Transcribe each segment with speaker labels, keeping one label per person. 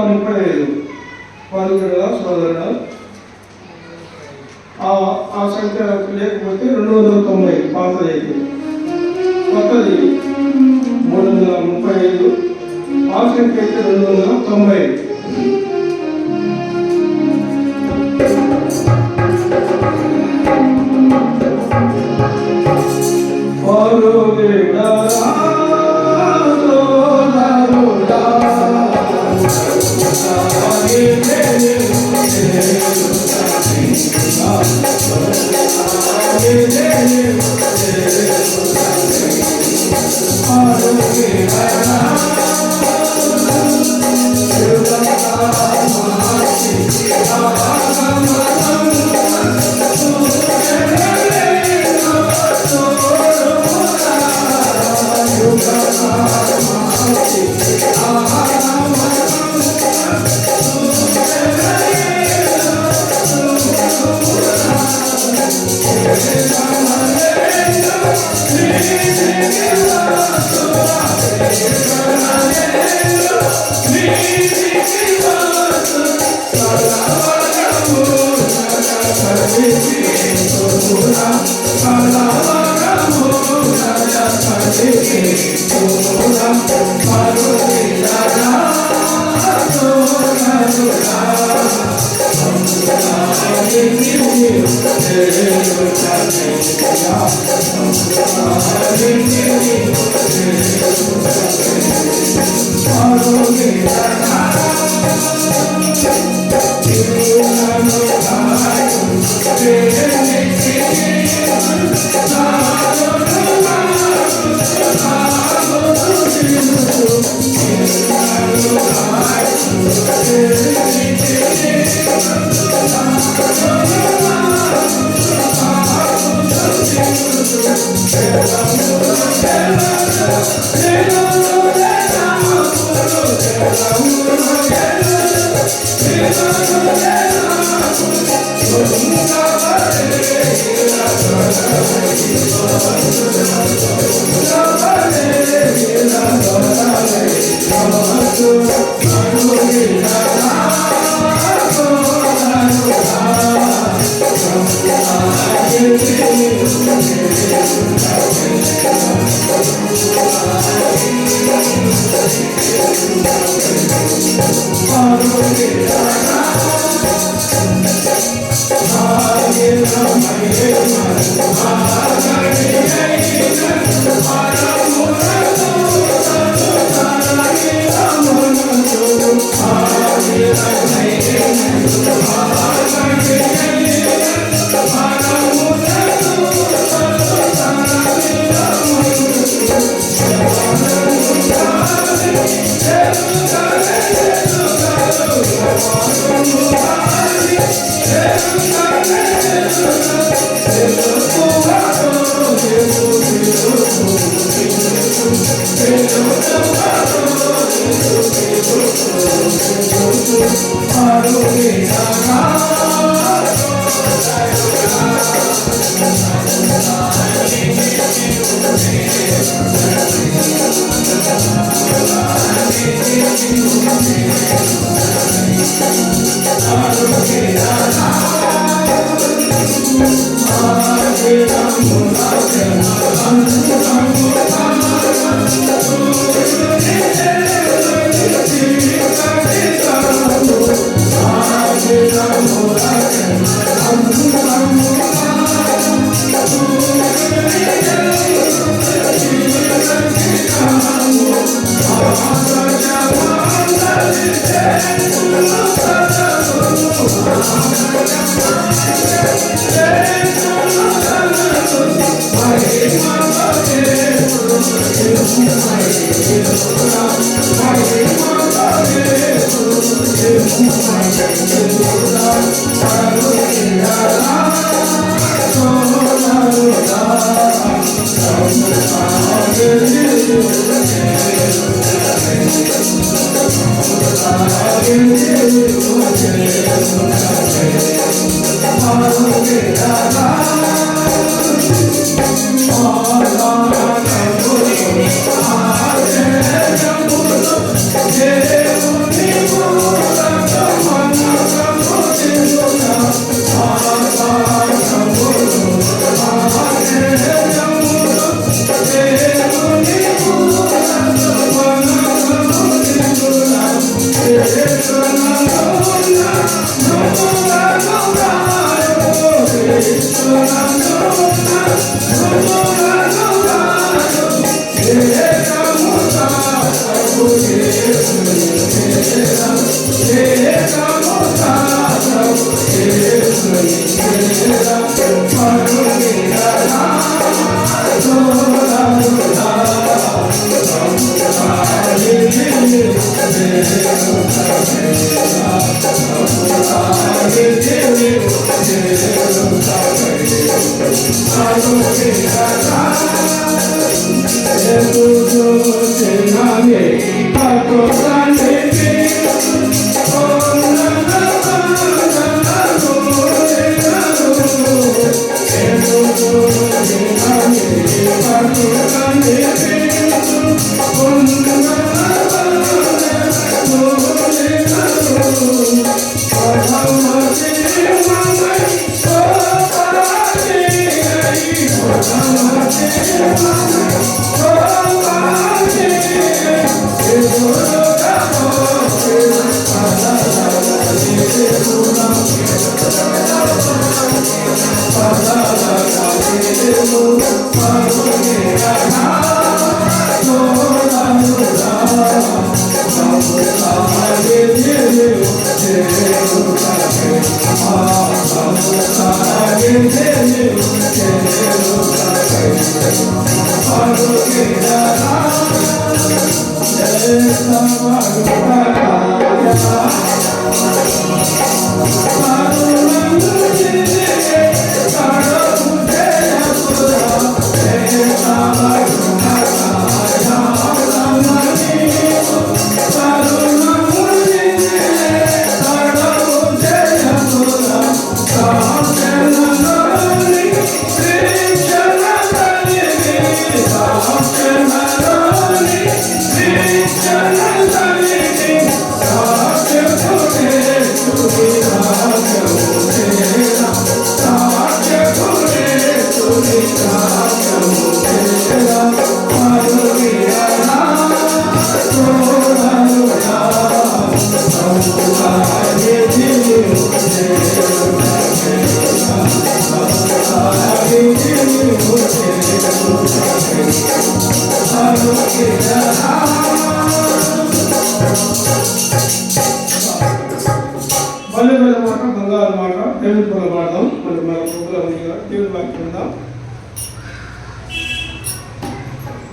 Speaker 1: 235 పాల్గొనగా సోదరుడు ఆ సంఖ్య లేకపోతే 290 పాతదైతే కొత్తది 335 ఆ సంఖ్య అయితే 295.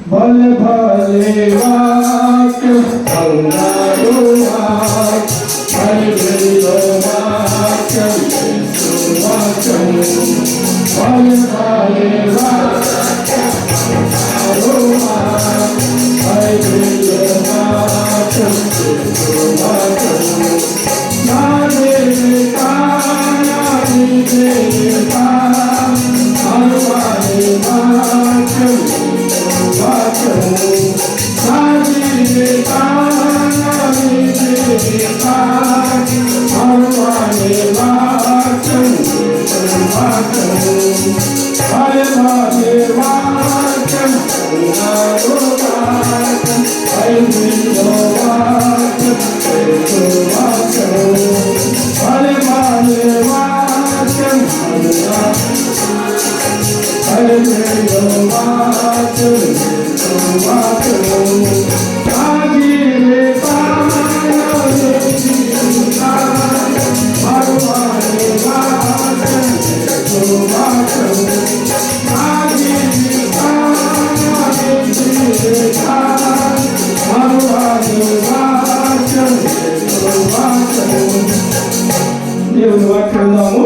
Speaker 1: भले भले वाक्य अंगारो वाक्य भले वाक्य वाक्य भले भले वाक्य अंगारो वाक्य भले वाक्य वाक्य नारे काना देता हनुमाने वाक्य దేవుని వాక్యం విందాము.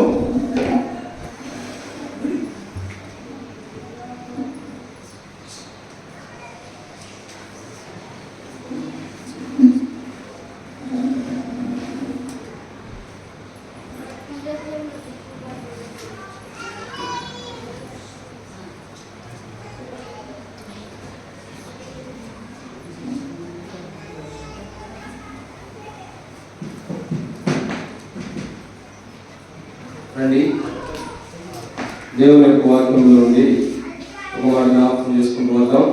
Speaker 2: రండి, దేవుని యొక్క వాక్యంలో నుండి ఒక మాట జ్ఞాపకం చేసుకుంటూ వద్దాం.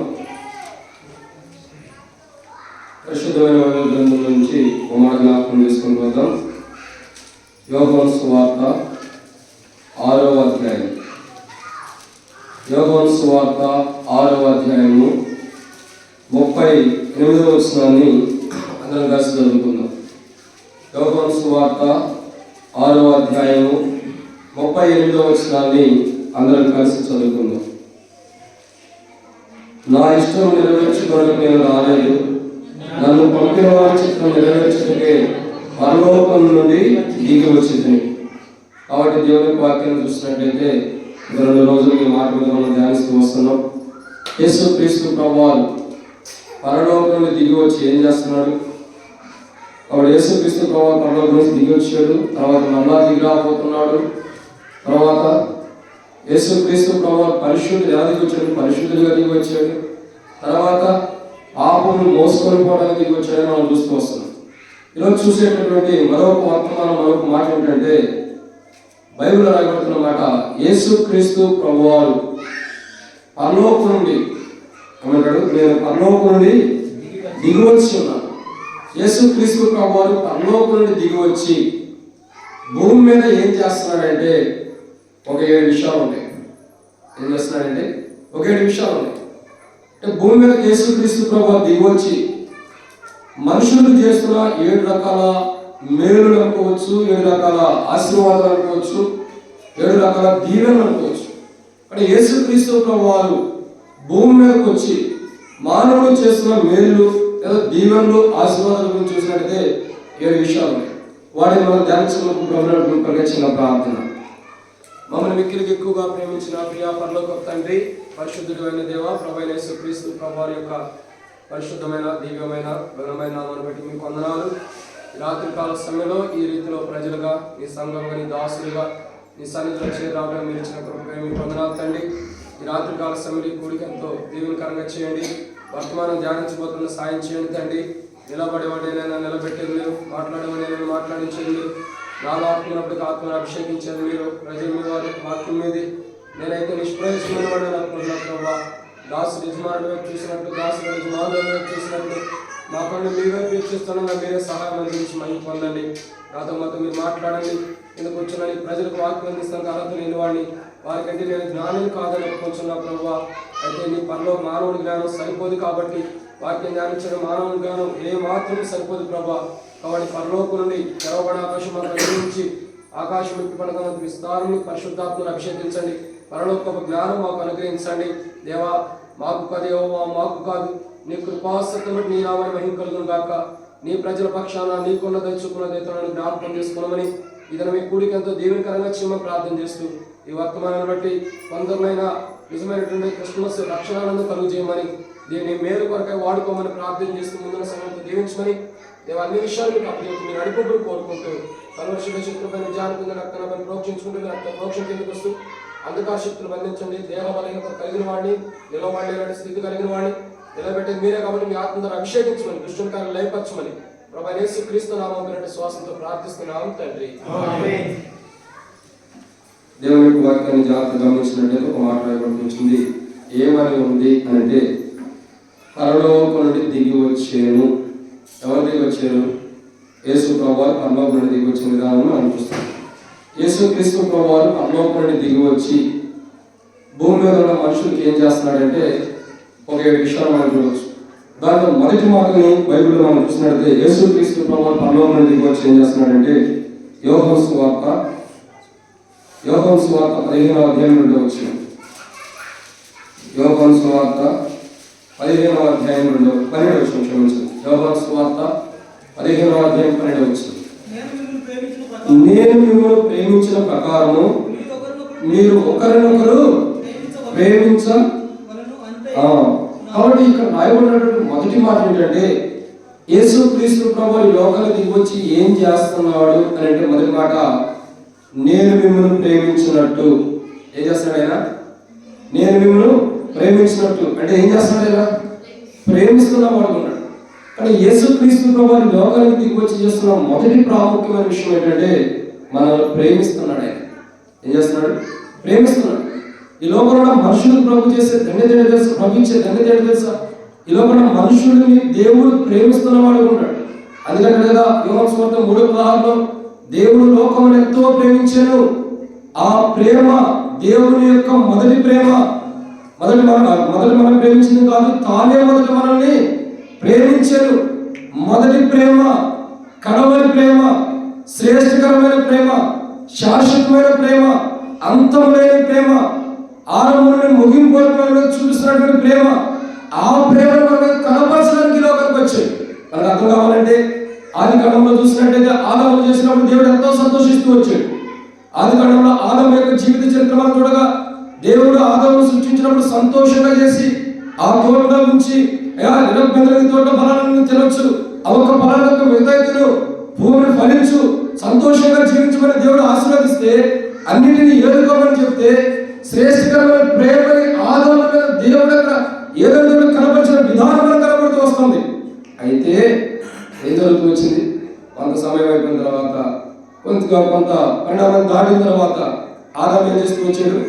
Speaker 2: పరిశుద్ధమైన గ్రంథం నుంచి ఒక మాట జ్ఞాపకం చేసుకుంటూ వద్దాం. యోహాను సువార్త 6వ అధ్యాయం. యోహాను సువార్త 6వ అధ్యాయము 38వ వచనాన్ని అందరం కలిసి చదువుకుందాం. యోహాను సువార్త 6వ అధ్యాయము 38వ వచనాన్ని అందరం కలిసి చదువుకుందాం. నా ఇష్టం నెరవేర్చుకోవడానికి నేను రాలేదు, నన్ను పంపిన వారి చిత్తం నెరవేర్చడానికి పరలోకం నుండి దిగి వచ్చింది. కాబట్టి దేవుని వాక్యాన్ని చూసినట్లయితే 2 రోజులు ఈ మాట మీద మనం ధ్యానిస్తూ వస్తున్నాం. యేసు క్రీస్తు ప్రభువారు పరలోకం నుండి దిగి వచ్చి ఏం చేస్తున్నాడు? వాడు యేసుక్రీస్తు ప్రభువు పరలోకం నుంచి దిగి వచ్చాడు, తర్వాత మళ్ళా దిగి రాబోతున్నాడు. తర్వాత యేసుక్రీస్తు ప్రభువు పరిశుద్ధుడు ఎలా దిగి వచ్చాడు? పరిశుద్ధుడిగా దిగి వచ్చాడు. తర్వాత పాపము మోసుకొని పోవడానికి దిగి వచ్చాడని మనం చూస్తూ వస్తున్నాం. ఈరోజు చూసేటటువంటి మరొక వర్తమానం, మరొక మాట ఏంటంటే బైబిల్లో రాయబడుతున్న మాట, యేసుక్రీస్తు ప్రభువారు పరలోకం నుండి ఏమంటాడు? నేను పరలోకం నుండి దిగి వచ్చి ఉన్నాను. యేసుక్రీస్తు ప్రభువారు పరలోకం నుండి దిగి వచ్చి భూమి మీద ఏం చేస్తున్నాడంటే ఒక 7 విషయాలు ఉంటాయి. ఏం చేస్తున్నాడంటే ఒక 7 విషయాలు ఉన్నాయి. అంటే భూమి మీద యేసుక్రీస్తు ప్రభువారు దిగి వచ్చి మనుషులు చేస్తున్న 7 రకాల మేలులు అనుకోవచ్చు, 7 రకాల ఆశీర్వాదాలు అనుకోవచ్చు, 7 రకాల దీవెనలు అనుకోవచ్చు. అంటే యేసుక్రీస్తు ప్రభువారు భూమి మీదకి వచ్చి మానవులు చేస్తున్న మేలు లేదా దీవెనలు ఆశీర్వాదాల గురించి చూసినట్లయితే 7 విషయాలు ఉన్నాయి. వాటిని మనం ధ్యానించినప్పుడు ప్రభువుకు చిన్న ప్రార్థన. మమ్మల్ని మిక్కిలికి ఎక్కువగా ప్రేమించిన ప్రియా పరలోకపు తండ్రి, పరిశుద్ధుడు అయిన దేవ, ప్రభువైన యేసుక్రీస్తు ప్రభువారి యొక్క పరిశుద్ధమైన దివ్యమైన ఘనమైన నామాన్ని బట్టి మీకు వందనాలు. రాత్రి కాల సమయంలో ఈ రీతిలో ప్రజలుగా నీ సంఘంగా నీ దాసులుగా నీ సన్నిధిలో చేరావడం మీరు ఇచ్చిన కృపపై మీకు వందనాలు తండ్రి. ఈ రాత్రి కాల సమయంలో ఈ కూడిక ఎంతో దీవెనకరంగా చేయండి. వర్తమానం ధ్యానించబోతున్న సాయం చేయండి తండ్రి. నిలబడేవాడైనా నిలబెట్టేది మీరు, మాట్లాడేవాడైనా మాట్లాడించేది మీరు, నాలో ఆత్మనప్పటికీ ఆత్మను అభిషేకించేది మీరు. ప్రజలు మీ వారి వాక్యం మీది నేనైతే నిష్ప్రయోజనమైన వాడిని అనుకుంటున్నాను ప్రభావ. దాసుడు యజమానుడి వైపు చూసినట్టు, దాసుడు యజమానుల వైపు చూసినట్టు మా పనులు మీ వైపు వీక్షిస్తున్నా మీరే సహాయం అందించి మహిమ పొందండి. నాతో మాతో మీరు మాట్లాడండి. ఎందుకు వచ్చిన ప్రజలకు వాక్యం అందిస్తాను అర్హత లేని వాడిని, వారికంటే నేను జ్ఞానం కాదని ఒప్పుకొంచున్నా ప్రభావ. అయితే నీ పనిలో మానవుడి జ్ఞానం సరిపోదు కాబట్టి, వాక్యం ధ్యానించిన మానవుడి జ్ఞానం ఏ మాత్రం సరిపోదు ప్రభా. కాబట్టి పరలోకం నుండి తెరవబడిన ఆకాశం నుంచి ఆకాశం ఎక్కి పడగలంత విస్తారాన్ని పరిశుద్ధాత్మను అభిషేకించండి. పరలోకపు జ్ఞానం మాకు అనుగ్రహించండి దేవా. మాకు కదేవో మాకు కాదు, నీ కృపాసక్తిని నీ నామాన్ని మహిమ కలుగును గాక. నీ ప్రజల పక్షాన నీకున్న దయచుకున్న దయతలను జ్ఞాపకం చేసుకున్నామని ఇదన మీ కూడికి ఎంతో దీవెనకరంగా చేయమని ప్రార్థన చేస్తూ ఈ వర్తమానాన్ని బట్టి కొందరినైనా నిజమైనటువంటి క్రిస్మస్ రక్షణలను కలుగు చేయమని, దీన్ని మేలు కొరకై వాడుకోమని ప్రార్థన చేస్తూ ముందున్న సమయంలో దీవించమని దేవ అన్ని విషయాలు మీకు అప్పటి మీరు అడిపోబడి కోరుకుంటూ కన్వర్షణ శక్తులపైన జాగ్రత్తగా రక్తనపైన ప్రోక్షించుకుంటూ రక్త ప్రోక్షణ కిందకు వస్తూ అంధకార శక్తులు బంధించండి. దేవ బలహీనత కలిగిన వాడిని, నిలవబడలేని స్థితి కలిగిన వాడిని నిలబెట్టేది మీరే కాబట్టి మీ ఆత్మను అభిషేకించమని, దుష్టుని కార్యం లయపరచమని ప్రభు యేసుక్రీస్తు నామం పేరిట శ్వాసంతో ప్రార్థిస్తున్నాం తండ్రి. దేవుని యొక్క వాక్యాన్ని జాగ్రత్తగా గమనించినట్లయితే ఒక మాట రాయబడుతుంది. ఏమని ఉంది అంటే పరలోకం నుండి దిగి వచ్చాను. ఎవరు దిగి వచ్చారు? యేసు ప్రభువారు పరలోకం నుండి దిగి వచ్చిన విధానం మనం చూస్తాం. యేసుక్రీస్తు ప్రభువారు పరలోకం నుండి దిగి వచ్చి భూమి మీద ఉన్న మనుషులకి ఏం చేస్తున్నాడంటే ఒక 7 విషయాలు మనం చూడవచ్చు. దాంట్లో మొదటి మాటని బైబిల్లో మనం చూసినట్లయితే యేసుక్రీస్తు ప్రభువారు పరలోకం నుండి దిగి వచ్చి ఏం చేస్తున్నాడంటే యోహాను సువార్త 15వ అధ్యాయం నుండి వచ్చిన యోహాను సువార్త 15వ అధ్యాయం నుండి 12వ వచనం క్షమించండి. యోహాను సువార్త 15వ అధ్యాయం 12వ వచనం. నేను మిమ్మల్ని ప్రేమించిన ప్రకారము మీరు ఒకరినొకరు కాబట్టి ఇక్కడ రాయబడినటువంటి మొదటి మాట ఏంటంటే యేసుక్రీస్తు ప్రభువు లోకానికి దిగి వచ్చి ఏం చేస్తున్నాడు అని అంటే మొదటి మాట నేను మిమ్మల్ని ప్రేమించినట్టు. ఏం చేస్తున్నాడు ఆయన? నేను మిమ్మల్ని ప్రేమించినట్టు అంటే ఏం చేస్తున్నాడు ఆయన? ప్రేమిస్తున్నా వాడుకున్నాడు. కానీ యేసుక్రీస్తు ప్రభువు లోకానికి దిగి వచ్చి చేస్తున్న మొదటి ప్రాముఖ్యమైన విషయం ఏంటంటే మనల్ని ప్రేమిస్తున్నాడు. ఆయన ఏం చేస్తున్నాడు? ప్రేమిస్తున్నాడు. ఈ లోపల మనుషులకు ప్రభు చేసే ధన్యత తెలుసా? ప్రభు ఇచ్చే ధన్యత తెలుసా? ఈ లోపల మనుషుల్ని దేవుడు ప్రేమిస్తున్న వాడు ఉన్నాడు. అందుకంటే కదా యోహాను సువార్త 3:16లో దేవుడు లోకమును ఎంతో ప్రేమించాను, ఆ ప్రేమ దేవుని యొక్క మొదటి ప్రేమ. మొదటి మనం ప్రేమించింది కాదు, తానే మొదటి మనల్ని ప్రేమించాడు. మొదటి ప్రేమ, కడవరి ప్రేమ, శ్రేష్టకరమైన ప్రేమ, శాశ్వతమైన ప్రేమ, అంతం లేని ప్రేమ, ఆరంభంలో ముగింపు చూపిస్తున్నటువంటి ప్రేమ. ఆ ప్రేమను మనం కనపరచడానికి లోకానికి వచ్చాయి. మనకు అర్థం కావాలంటే ఆది కాండంలో చూసినట్టయితే ఆదాము చేసినప్పుడు దేవుడు ఎంతో సంతోషిస్తూ వచ్చాడు. ఆది కాండంలో ఆదాము యొక్క జీవిత చరిత్ర మనం చూడగా దేవుడు ఆదామును సృష్టించినప్పుడు సంతోషంగా చేసి ఆ తోటలో నుంచి అయ్యా నిరభ్యంతరంగా తోట ఫలాలను తినొచ్చు, అవొక్క ఫలాలకు మిగతా తిను, భూమిని ఫలించు, సంతోషంగా జీవించమని దేవుడు ఆశీర్వదిస్తే, అన్నిటిని ఏదుకోమని చెప్తే, శ్రేష్టకరమైన ప్రేమని ఆదరణ మీద దేవుడు అక్కడ ఏదో కనపరిచిన విధానంలో కనపడుతూ వస్తుంది. అయితే ఏం జరుగుతూ వచ్చింది? కొంత సమయం అయిపోయిన తర్వాత, కొంత పరిణామం దాటిన తర్వాత ఆదాము ఏం చేస్తూ వచ్చాడు?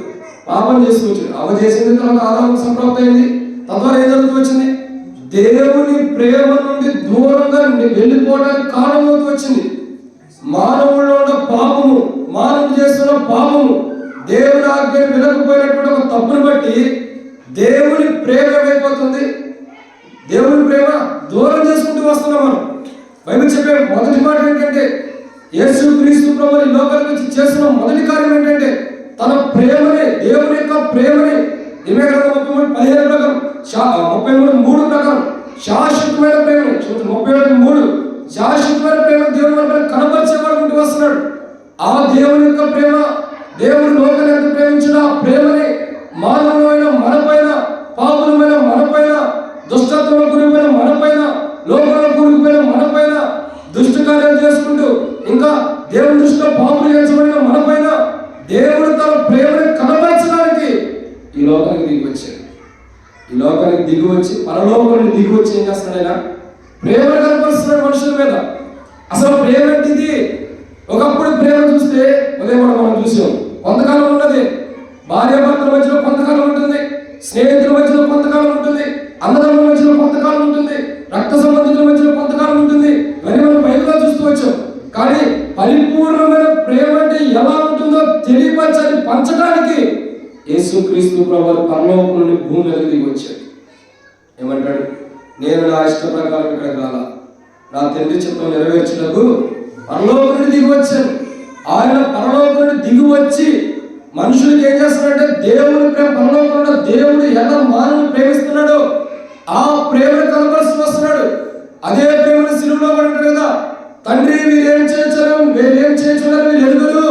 Speaker 2: పాపం చేస్తూ వచ్చాడు. అవ చేసిన తర్వాత ఆదాము సంప్రాప్తి అయింది. తద్వారా ఏం జరుగుతూ వచ్చింది? దేవుని ప్రేమ నుండి దూరంగా వెళ్ళిపోవడానికి కారణమవుతూ వచ్చింది. మానవుల్లో ఉన్న పాపము, మానవుడు చేస్తున్న పాపము, దేవుని ఆజ్ఞను వినకపోయినటువంటి ఒక తప్పును బట్టి దేవుని ప్రేమ ఏమైపోతుంది? దేవుని ప్రేమ దూరం చేసుకుంటూ వస్తున్నాం మనం. బైబిల్ చెప్పే మొదటి మాట ఏంటంటే, యేసు క్రీస్తు ప్రభువు ఈ లోకానికి వచ్చి చేస్తున్న మొదటి కార్యం ఏంటంటే, తన ప్రేమని, దేవుని యొక్క ప్రేమని 33:15 ప్రకారం, 33:3 ప్రకారం శాశ్వతమైన ప్రేమని, 31:3 శాశ్వతమైన ప్రేమ దేవుని వల్ల కనపరిచేవాడు వస్తున్నాడు. ఆ దేవుని యొక్క ప్రేమ, దేవుని లోకాన్ని ఎంత ప్రేమించిన ఆ ప్రేమని మానవులైన మనపైన, పాపులమైన మనపైన, దుష్టత్వం కూలిపోయిన మనపైన, లోకంలో కూలిపోయిన మనపైన, దుష్ట కార్యాలు చేసుకుంటూ ఇంకా దేవుని దృష్టిలో పాపులు చేర్చబడిన మనపైన దేవుడు తన ప్రేమని కనపరచడానికి ఈ లోకానికి దిగి వచ్చాడు. ఈ లోకానికి దిగి వచ్చి, పరలోకానికి దిగి వచ్చి ఏం చేస్తున్నాడు? ఆయన ప్రేమను కనపరుస్తున్నాడు మనుషుల మీద. అసలు ప్రేమ ఏంటిది? ఒకప్పుడు ప్రేమ చూస్తే ఉదయం మనం చూసాం, కొంతకాలం ఉన్నది. భార్యాభర్తల మధ్యలో కొంతకాలం ఉంటుంది, స్నేహితుల మధ్యలో కొంతకాలం ఉంటుంది, అన్నదమ్ముల మధ్యలో కొంతకాలం ఉంటుంది, రక్త సంబంధికుల మధ్యలో కొంతకాలం ఉంటుంది. ఇవన్నీ మనం బయటగా చూస్తూ వచ్చాం. కానీ పరిపూర్ణమైన ప్రేమ అంటే ఎలా ఉంటుందో తెలియపరచాలి, పంచడానికి యేసుక్రీస్తు ప్రభువు పరలోకం నుండి భూమి మీద దిగి వచ్చాడు. ఏమంటాడు? నేను నా ఇష్ట ప్రకారం ఇక్కడికి రాలా, నా తండ్రి చిత్తం నెరవేర్చుటకు పరలోకం నుండి దిగి వచ్చాను. ఆయన పరలోకం నుండి దిగి వచ్చి మనుషులకు ఏం చేస్తున్నాడంటే, దేవుని ప్రేమ, పరలోకంలో దేవుడు ఎలా మానవుని ప్రేమిస్తున్నాడో ఆ ప్రేమను కనపరుస్తూ వస్తున్నాడు. అదే ప్రేమను సిలువలో పడ్డాడు కదా, తండ్రి వీరేం చేయొచ్చారు, వీరేం చేయొచ్చున్నారు వీరు ఎరుగురు.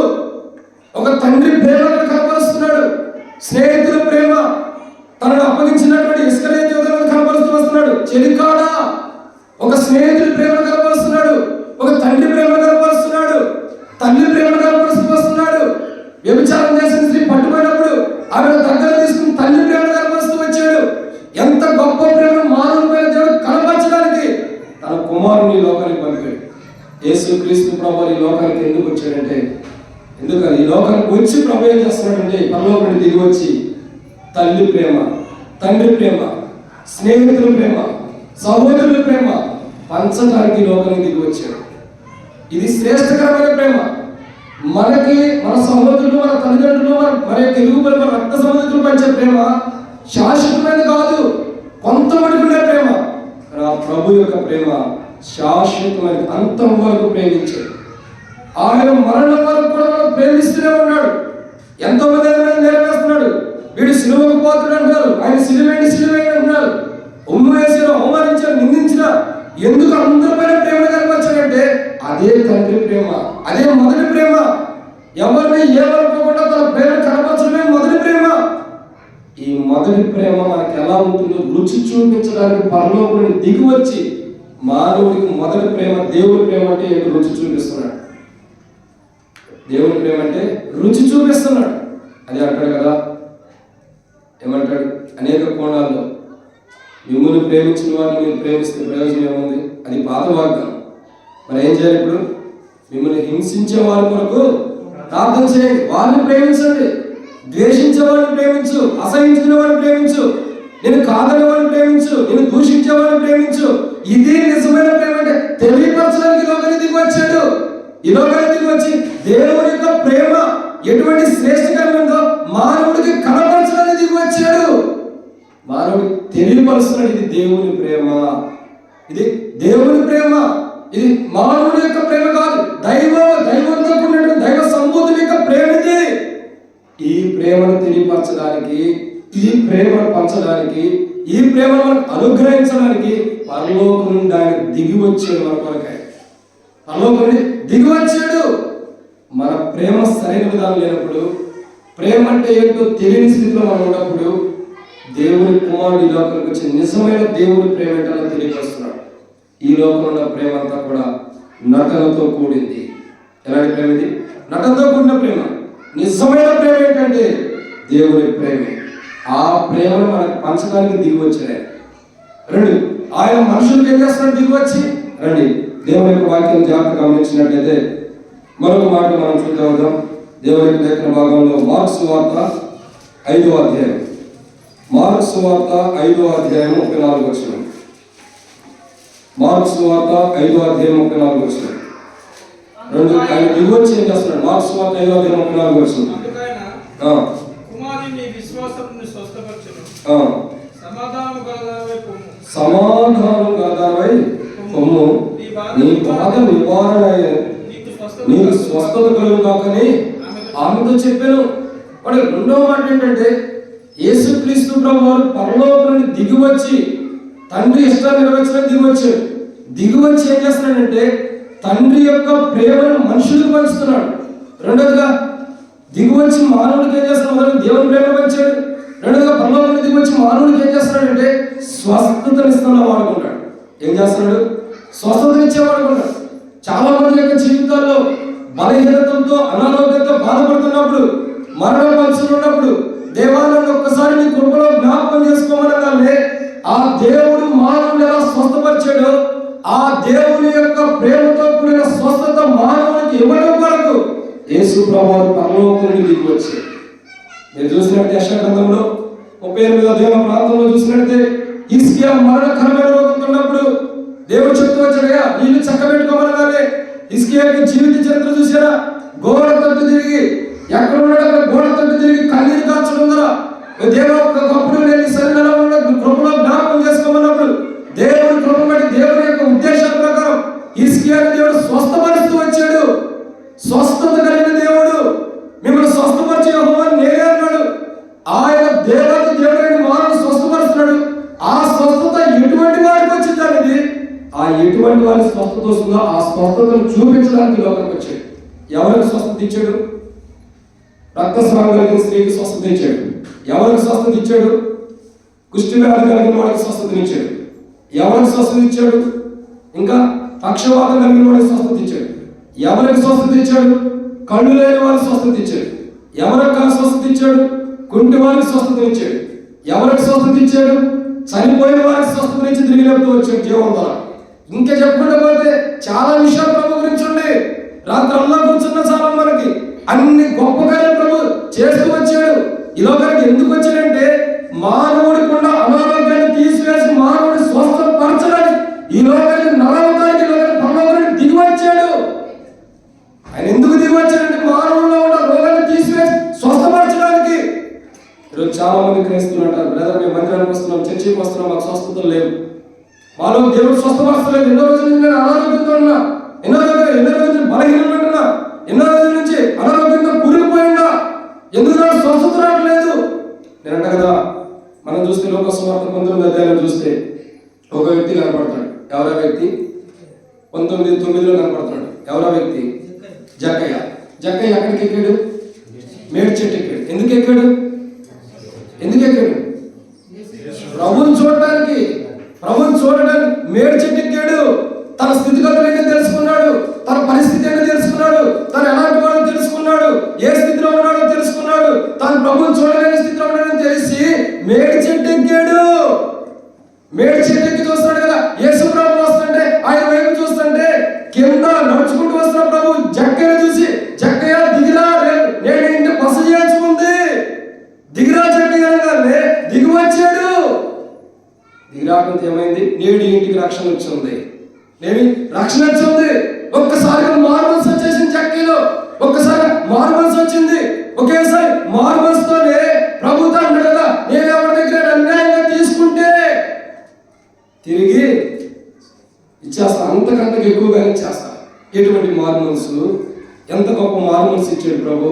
Speaker 2: ఒక తండ్రి ప్రేమను కనపరుస్తున్నాడు. స్నేహితుల ప్రేమ, తనను అప్పగించినటువంటి ఇస్కరియోతు యూదాను కనపరుస్తూ వస్తున్నాడు. చెలికాడా ఒక స్నేహితుడి ప్రేమను కనపరుస్తున్నాడు, ఒక తండ్రి ప్రేమను కనపరుస్తున్నాడు, తల్లి ప్రేమను కనపరుస్తూ వస్తున్నాడు. వ్యభిచారం చేసిన స్త్రీ పట్టుబడినప్పుడు ఆమె దగ్గర తీసుకుని తల్లి ప్రేమను కనపరుస్తూ వచ్చాడు. ఎంత గొప్ప ప్రేమ మానవులపైన దేవుడు కనపరచడానికి తన కుమారుని ఈ లోకానికి పంపాడు. యేసుక్రీస్తు ప్రభువు ఈ లోకానికి ఎందుకు వచ్చాడంటే, ఎందుకని ఈ లోకానికి వచ్చి ప్రభు ఏం చేస్తున్నాడంటే, పరలోకం దిగి వచ్చి తల్లి ప్రేమ, తండ్రి ప్రేమ, స్నేహితుల ప్రేమ, సహోదరుల ప్రేమ పంచడానికి లోకానికి దిగి వచ్చాడు. ఇది శ్రేష్టకరమైన ప్రేమ. మనకి మన సహోదరులు, మన తల్లిదండ్రులు, మన యొక్క ఇరుగుపరి, మన రక్త సంబంధికులు పంచే ప్రేమ శాశ్వతమైనది కాదు, కొంతమటుకు ఉండే ప్రేమ. ఆ ప్రభు యొక్క ప్రేమ శాశ్వతమైన, అంతం వరకు ప్రేమించాడు. ఆయన మరణం వరకు కూడా మనం ప్రేమిస్తూనే ఉన్నాడు. ఎంతో మంది నెరవేరుస్తున్నాడు. వీడు సిలువకు పోతుడు అంటారు, ఆయన సిలువేంటి అంటున్నారు. ఉమ్ము వేసిన, అవమానించారు, నిందించిన, ఎందుకు అందరిపైన ప్రేమ కనపరచాడంటే అదే తండ్రి ప్రేమ, అదే మొదటి ప్రేమ. ఎవరిని ఏమనుకోకుండా తన ప్రేమ కనపరచడమే మొదటి ప్రేమ. ఈ మొదటి ప్రేమ మనకి ఎలా ఉంటుందో రుచి చూపించడానికి పరలోకుని దిగి వచ్చి మానవుడికి మొదటి ప్రేమ, దేవుని ప్రేమ అంటే ఏంటో రుచి చూపిస్తున్నాడు. దేవుని ప్రేమ అంటే రుచి చూపిస్తున్నాడు. అది అంటాడు కదా, ఏమంటాడు? అనేక కోణాల్లో మిమ్మల్ని ప్రేమించిన వారిని మీరు ప్రేమిస్తే ప్రయోజనం ఏముంది? అది పాత వాగ్దానం. మరి ఏం చేయాలి ఇప్పుడు? మిమ్మల్ని హింసించే వారి కొరకు ప్రార్థన చేయండి, వారిని ప్రేమించండి. ద్వేషించే వాడిని ప్రేమించు, అసహించిన వాడిని ప్రేమించు, నేను కాదని వాడిని ప్రేమించు, నేను దూషించే వాడిని ప్రేమించు. ఇది నిజమైన ప్రేమ అంటే తెలియపరచడానికి లోకానికి దిగి వచ్చాడు. ఈ లోకానికి దిగి వచ్చి దేవుని యొక్క ప్రేమ ఎటువంటి శ్రేష్టకరమైందో మానవుడికి కనపరచడానికి దిగి వచ్చాడు. మానవుడికి తెలియపరుస్తున్నాడు, ఇది దేవుని ప్రేమ, ఇది దేవుని ప్రేమ, ఇది మానవుడి యొక్క ప్రేమ కాదు, దైవంతో కూడినటువంటి దైవ సంబూతుని యొక్క ప్రేమ ఇది. ఈ ప్రేమను తెలియపరచడానికి, ఈ ప్రేమను పంచడానికి, ఈ ప్రేమను మనకు అనుగ్రహించడానికి పరలోకం నుండి ఆయన దిగి వచ్చాడు. మన కొరకై పరలోకం నుండి దిగి వచ్చాడు. మన ప్రేమ సరైన విధానం లేనప్పుడు, ప్రేమ అంటే ఏంటో తెలియని స్థితిలో మనం ఉన్నప్పుడు దేవుని కుమారుడు ఈ లోకానికి వచ్చి నిజమైన దేవుని ప్రేమ ఏంటో తెలియపరుస్తున్నాడు. ఈ లోకంలో ఉన్న ప్రేమ అంతా కూడా నటనతో కూడింది. ఎలాంటి ప్రేమ ఇది? నటనతో కూడిన ప్రేమ. నిజమైన ప్రేమ ఏంటంటే దేవుని ప్రేమే. ఆ ప్రేమను మనకు పంచడానికి దిగి వచ్చాడు. రండి, ఆయన మనుషులకు ఏం చేస్తున్నాడు? దిగి వచ్చి రండి, దేవుని యొక్క వాక్యం జాగ్రత్తగా గమనించినట్లయితే మరొక మాట మనం చూద్దాం. దేవుని యొక్క లేఖన భాగంలో మార్కు సువార్త 5వ అధ్యాయం, మార్కు సువార్త 5వ అధ్యాయం 34 వచనం. మార్కు సువార్త 5వ అధ్యాయం 34 వచనం. రెండు ఆయన దిగి వచ్చి ఏం చేస్తున్నాడు? మార్కు సువార్త 5వ అధ్యాయం 34 వచనం. సమాధానం గలదానవై పొమ్ము, నీ బాధ నివారణ నీకు స్వస్థత కలుగు కాకని ఆమెతో చెప్పాను. వాడు రెండవ మాట ఏంటంటే యేసుక్రీస్తు ప్రభువారు పరలోకం నుండి దిగి వచ్చి తండ్రి ఇష్టాన్ని నెరవేర్చడానికి దిగి వచ్చి ఏం చేస్తున్నాడంటే తండ్రి యొక్క ప్రేమను మనుషులకు పంచుతున్నాడు. రెండోదిగా దిగి వచ్చి మానవుడికి ఏం చేస్తున్నాడు? దేవుని ప్రేమ పంచాడు. రెండోదిగా పరలోకం నుండి దిగి వచ్చి మానవుడికి ఏం చేస్తున్నాడంటే స్వస్థతనిస్తున్న వాడుకుంటాడు. ఏం చేస్తున్నాడు? స్వస్థతనిచ్చేవాడుకుంటాడు. చాలా మంది యొక్క జీవితాల్లో బలహీనతలతో అనారోగ్యంతో బాధపడుతున్నప్పుడు, మరణ పంచులు ఉన్నప్పుడు దేవాలయాన్ని ఒక్కసారి నీ కృపలో జ్ఞాపకం చేసుకోమనగానే ఆ దేవుడు మానవుని ఎలా స్వస్థపరిచాడో ఆ దేవుని యొక్క ప్రేమతో కూడిన స్వస్థత మానవునికి ఇవ్వడం వరకు యేసు ప్రభువు పరలోకం నుండి దిగి వచ్చాడు. మీరు చూసినట్టు యెషయా గ్రంథంలో 38వ అధ్యాయం ప్రాంతంలో చూసినట్టే హిజ్కియా మరణకరమైన రోగంతో ఉన్నప్పుడు దేవుడు చెప్తూ వచ్చాడయ్యా నీళ్ళు చక్కబెట్టుకోమనగానే హిజ్కియాకి జీవిత చరిత్ర చూసారా? గోడ తట్టు తిరిగి ఎక్కడ ఉన్నాడు అక్కడ గోడ తట్టు తిరిగి కన్నీరు కార్చడం ద్వారా ఒకప్పుడు నేను సరిగా కృపలో జ్ఞాపకం చేసుకోమన్నప్పుడు దేవుడు కృప బట్టి దేవుని యొక్క ఉద్దేశాల ప్రకారం హిజ్కియాని దేవుడు స్వస్థపరుస్తూ వచ్చాడు. స్వస్థత కలిగిన దేవుడు మిమ్మల్ని స్వస్థపరిచే యెహోవా నేనే అన్నాడు. ఆయన దేవాది దేవుడిని మానవుని స్వస్థపరుస్తున్నాడు. ఆ స్వస్థత ఎటువంటి వారికి వచ్చింది అనేది ఆ ఎటువంటి వారి స్వస్థత వస్తుందో ఆ స్వస్థతను చూపించడానికి లోకానికి వచ్చాడు. ఎవరికి స్వస్థత ఇచ్చాడు? రక్తస్రావం కలిగిన స్త్రీకి స్వస్థత ఇచ్చాడు. ఎవరికి స్వస్థత ఇచ్చాడు? కుష్టి వ్యాధి కలిగిన వాడికి స్వస్థతనిచ్చాడు. ఎవరికి స్వస్థత ఇచ్చాడు? ఇంకా పక్షవాతం కలిగిన వాడికి స్వస్థత ఇచ్చాడు. ఎవరికి స్వస్థత ఇచ్చాడు? కళ్ళు లేని వారికి స్వస్థత ఇచ్చాడు. ఎవరికి స్వస్థత ఇచ్చాడు? కుంటి వారికి స్వస్థత ఇచ్చాడు. ఎవరికి స్వస్థత ఇచ్చాడు? చనిపోయిన వారికి స్వస్థత ఇచ్చి తిరిగి లేపుతూ వచ్చాడు జీవం ద్వారా. ఇంకా చెప్పుకుంటూ పోతే చాలా విషయాలు ప్రభు గురించి ఉండే. రాత్రి అల్లా కూర్చున్న చాలా మనకి అన్ని గొప్ప కార్యాలు ప్రభు చేస్తూ వచ్చాడు. ఈ లోకానికి ఎందుకు వచ్చాడంటే మానవుడికి ఉన్న అనారోగ్యాన్ని తీసివేసి మానవుడి స్వస్థపరచడానికి ఈ లోకానికి నరవతానికి పరలోకానికి దిగి వచ్చాడు. ఆయన ఎందుకు దిగి వచ్చాడంటే మానవుల్లో ఉన్న రోగాన్ని తీసివేసి స్వస్థపరచడానికి. ఈరోజు చాలా మంది క్రైస్తవులు అంటారు, బ్రదర్ మేము మందిరానికి వస్తున్నాం, చర్చికి వస్తున్నాం, మాకు స్వస్థతలు లేవు, మాలో దేవుడు స్వస్థపరచలేదు. ఎన్నో రోజుల నుంచి నేను అనారోగ్యంతో ఉన్నా, ఎన్నో రోజుల నుంచి బలహీనంగా ఉంటున్నా, ఎన్నో రోజుల నుంచి అనారోగ్యంగా కూలిపోయినా, ఎందుకు నాకు స్వస్థత రావట్లేదు? నేను అంట కదా, మనం చూస్తే లోక సువార్త 19వ అధ్యాయం చూస్తే ఒక వ్యక్తి కనపడతాడు. ఎవరా వ్యక్తి? 19:9 కనపడతాడు. ఎవరా వ్యక్తి? జక్కయ్య. జక్కయ్య ఎక్కడికి ఎక్కాడు? మేడి చెట్టు ఎక్కాడు. ఎందుకు ఎక్కాడు? ప్రభుని చూడడానికి మేడి చెట్టు ఎక్కాడు. తన స్థితిగతులు ఏంటో తెలుసుకున్నాడు, తన పరిస్థితి ఏంటో తెలుసుకున్నాడు, తను ఎలాంటి వాడో తెలుసుకున్నాడు, ఏ స్థితిలో ఉన్నాడో తెలుసుకున్నాడు, తను ప్రభుని చూడలేని స్థితిలో ఉన్నాడని తెలిసి మేడి చెట్టు ఎక్కాడు. మేడి చెట్టు ఎక్కి చూస్తున్నాడు కదా, యేసు ప్రభు వస్తుంటే ఆయన వైపు చూస్తుంటే కింద నడుచుకుంటూ వస్తున్న ప్రభు జక్కయ్యను చూసి, జక్కయ్య దిగిరా, నేను ఇంటి బస చేయాల్సి ఉంది, దిగిరా జక్కయ్య అనగానే దిగి వచ్చాడు. దిగిరాకంతో ఏమైంది? నేడు ఇంటికి రక్షణ వచ్చింది. రక్షణ వచ్చింది. ఒక్కసారిగా మారుమనసు వచ్చేసింది జక్కయ్యలో. ఒక్కసారి మారుమనసు వచ్చింది. ఒకేసారి మారుమనసుతోనే ప్రభుత్వం అంటాడు కదా, నేను ఎవరి దగ్గర అన్యాయంగా తీసుకుంటే తిరిగి ఇచ్చేస్తా, అంతకంతకు ఎక్కువగా ఇచ్చేస్తా. ఎటువంటి మారుమనసు! ఎంత గొప్ప మారుమనసు ఇచ్చాడు ప్రభు,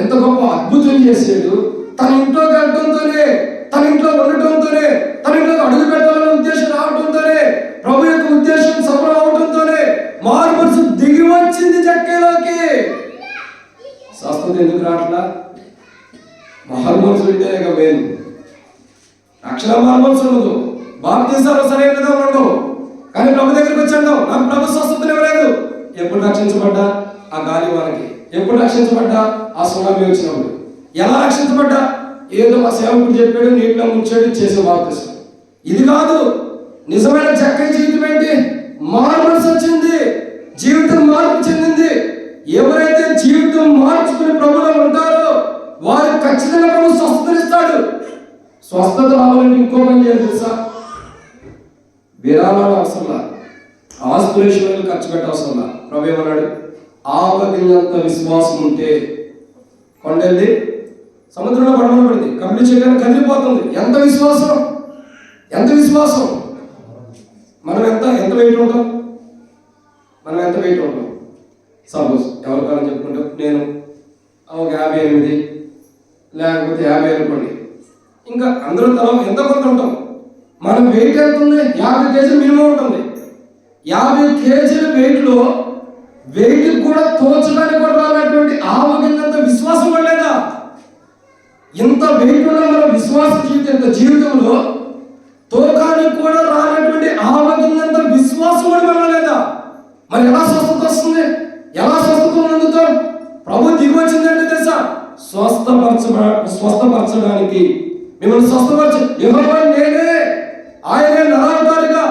Speaker 2: ఎంత గొప్ప అద్భుతం చేశాడు. తన ఇంట్లో గడటంతోనే, తన ఇంట్లో ఉండటంతోనే, తన ఇంట్లో అడుగు పెట్టాలనే ఉద్దేశం రావడంతోనే, ప్రభు యొక్క ఉద్దేశం సఫలం అవడంతోనే మారుమనసు దిగి వచ్చింది జక్కయ్యలోకి. స్వస్థత ఎందుకు రావట్లా? మారుమనసు ఉంటేనే మేలు. రక్షణ మానవలసి ఉండదు, బాప్తీసాలు సరైన విధంగా ఉండవు. కానీ ప్రభు దగ్గరికి వచ్చాడు, నాకు ప్రభు స్వస్థతలు ఇవ్వలేదు. ఎప్పుడు రక్షించబడ్డా? ఆ గాలి వానకి. ఎప్పుడు రక్షించబడ్డా? ఆ సునామీ వచ్చినప్పుడు. ఎలా రక్షించబడ్డా? ఏదో మా సేవకుడు చెప్పాడు, నీటిలో ముంచాడు, చేసే బాప్తీసం. ఇది కాదు. నిజమైన చక్కని జీవితం ఏంటి? మారవలసి వచ్చింది, జీవితం మార్పు చెందింది. ఎవరైతే జీవితం మార్చుకుని ప్రభులో ఉంటారో వారు ఖచ్చితంగా ప్రభు స్వస్థతనిస్తాడు. స్వస్థత రావాలంటే ఇంకో పని చేయాలి తెలుసా? విరాళాలు అవసరంలా, ఆస్పిరేషన్ ఖర్చు పెట్టవసరంలా. ప్రభు ఏమన్నాడు? ఆవగినంత విశ్వాసం ఉంటే కొండెళ్ళి సముద్రంలో పడమనబడింది, కంప్లీట్ చేయడానికి కదిలిపోతుంది. ఎంత విశ్వాసం, ఎంత విశ్వాసం! మనం ఎంత వెయిట్ ఉంటాం? మనం ఎంత వెయిట్ ఉంటాం? సపోజ్ ఎవరికాలని చెప్పుకుంటాం, నేను ఒక 58 లేకపోతే 50 అనుకోండి. ఇంకా అందరూ తల ఎంత కొంత ఉంటాం. మనం వెయిట్ ఎంత ఉంది? 50 కేజీలు మినిమం ఉంటుంది. 50 కేజీల వెయిట్లో వెయిట్ కూడా తోచడానికి కూడా రానటువంటి ఆవగినంత విశ్వాసం పడలేదా? ఇంత వెయిట్ ఉన్న మన విశ్వాస జీవితంలో తోకానికి కూడా రానటువంటి ఆవగినంత విశ్వాసం కూడా పడలేదా? మరి ఎలా స్వస్థత వస్తుంది? ఎలా స్వస్థత పొందుతాం? ప్రభు దిగి వచ్చిందంటే తెలుసా? స్వస్థపరచడానికి, మిమ్మల్ని స్వస్థపరచ యెహోవా నేనే, ఆయనే నరావతారిగా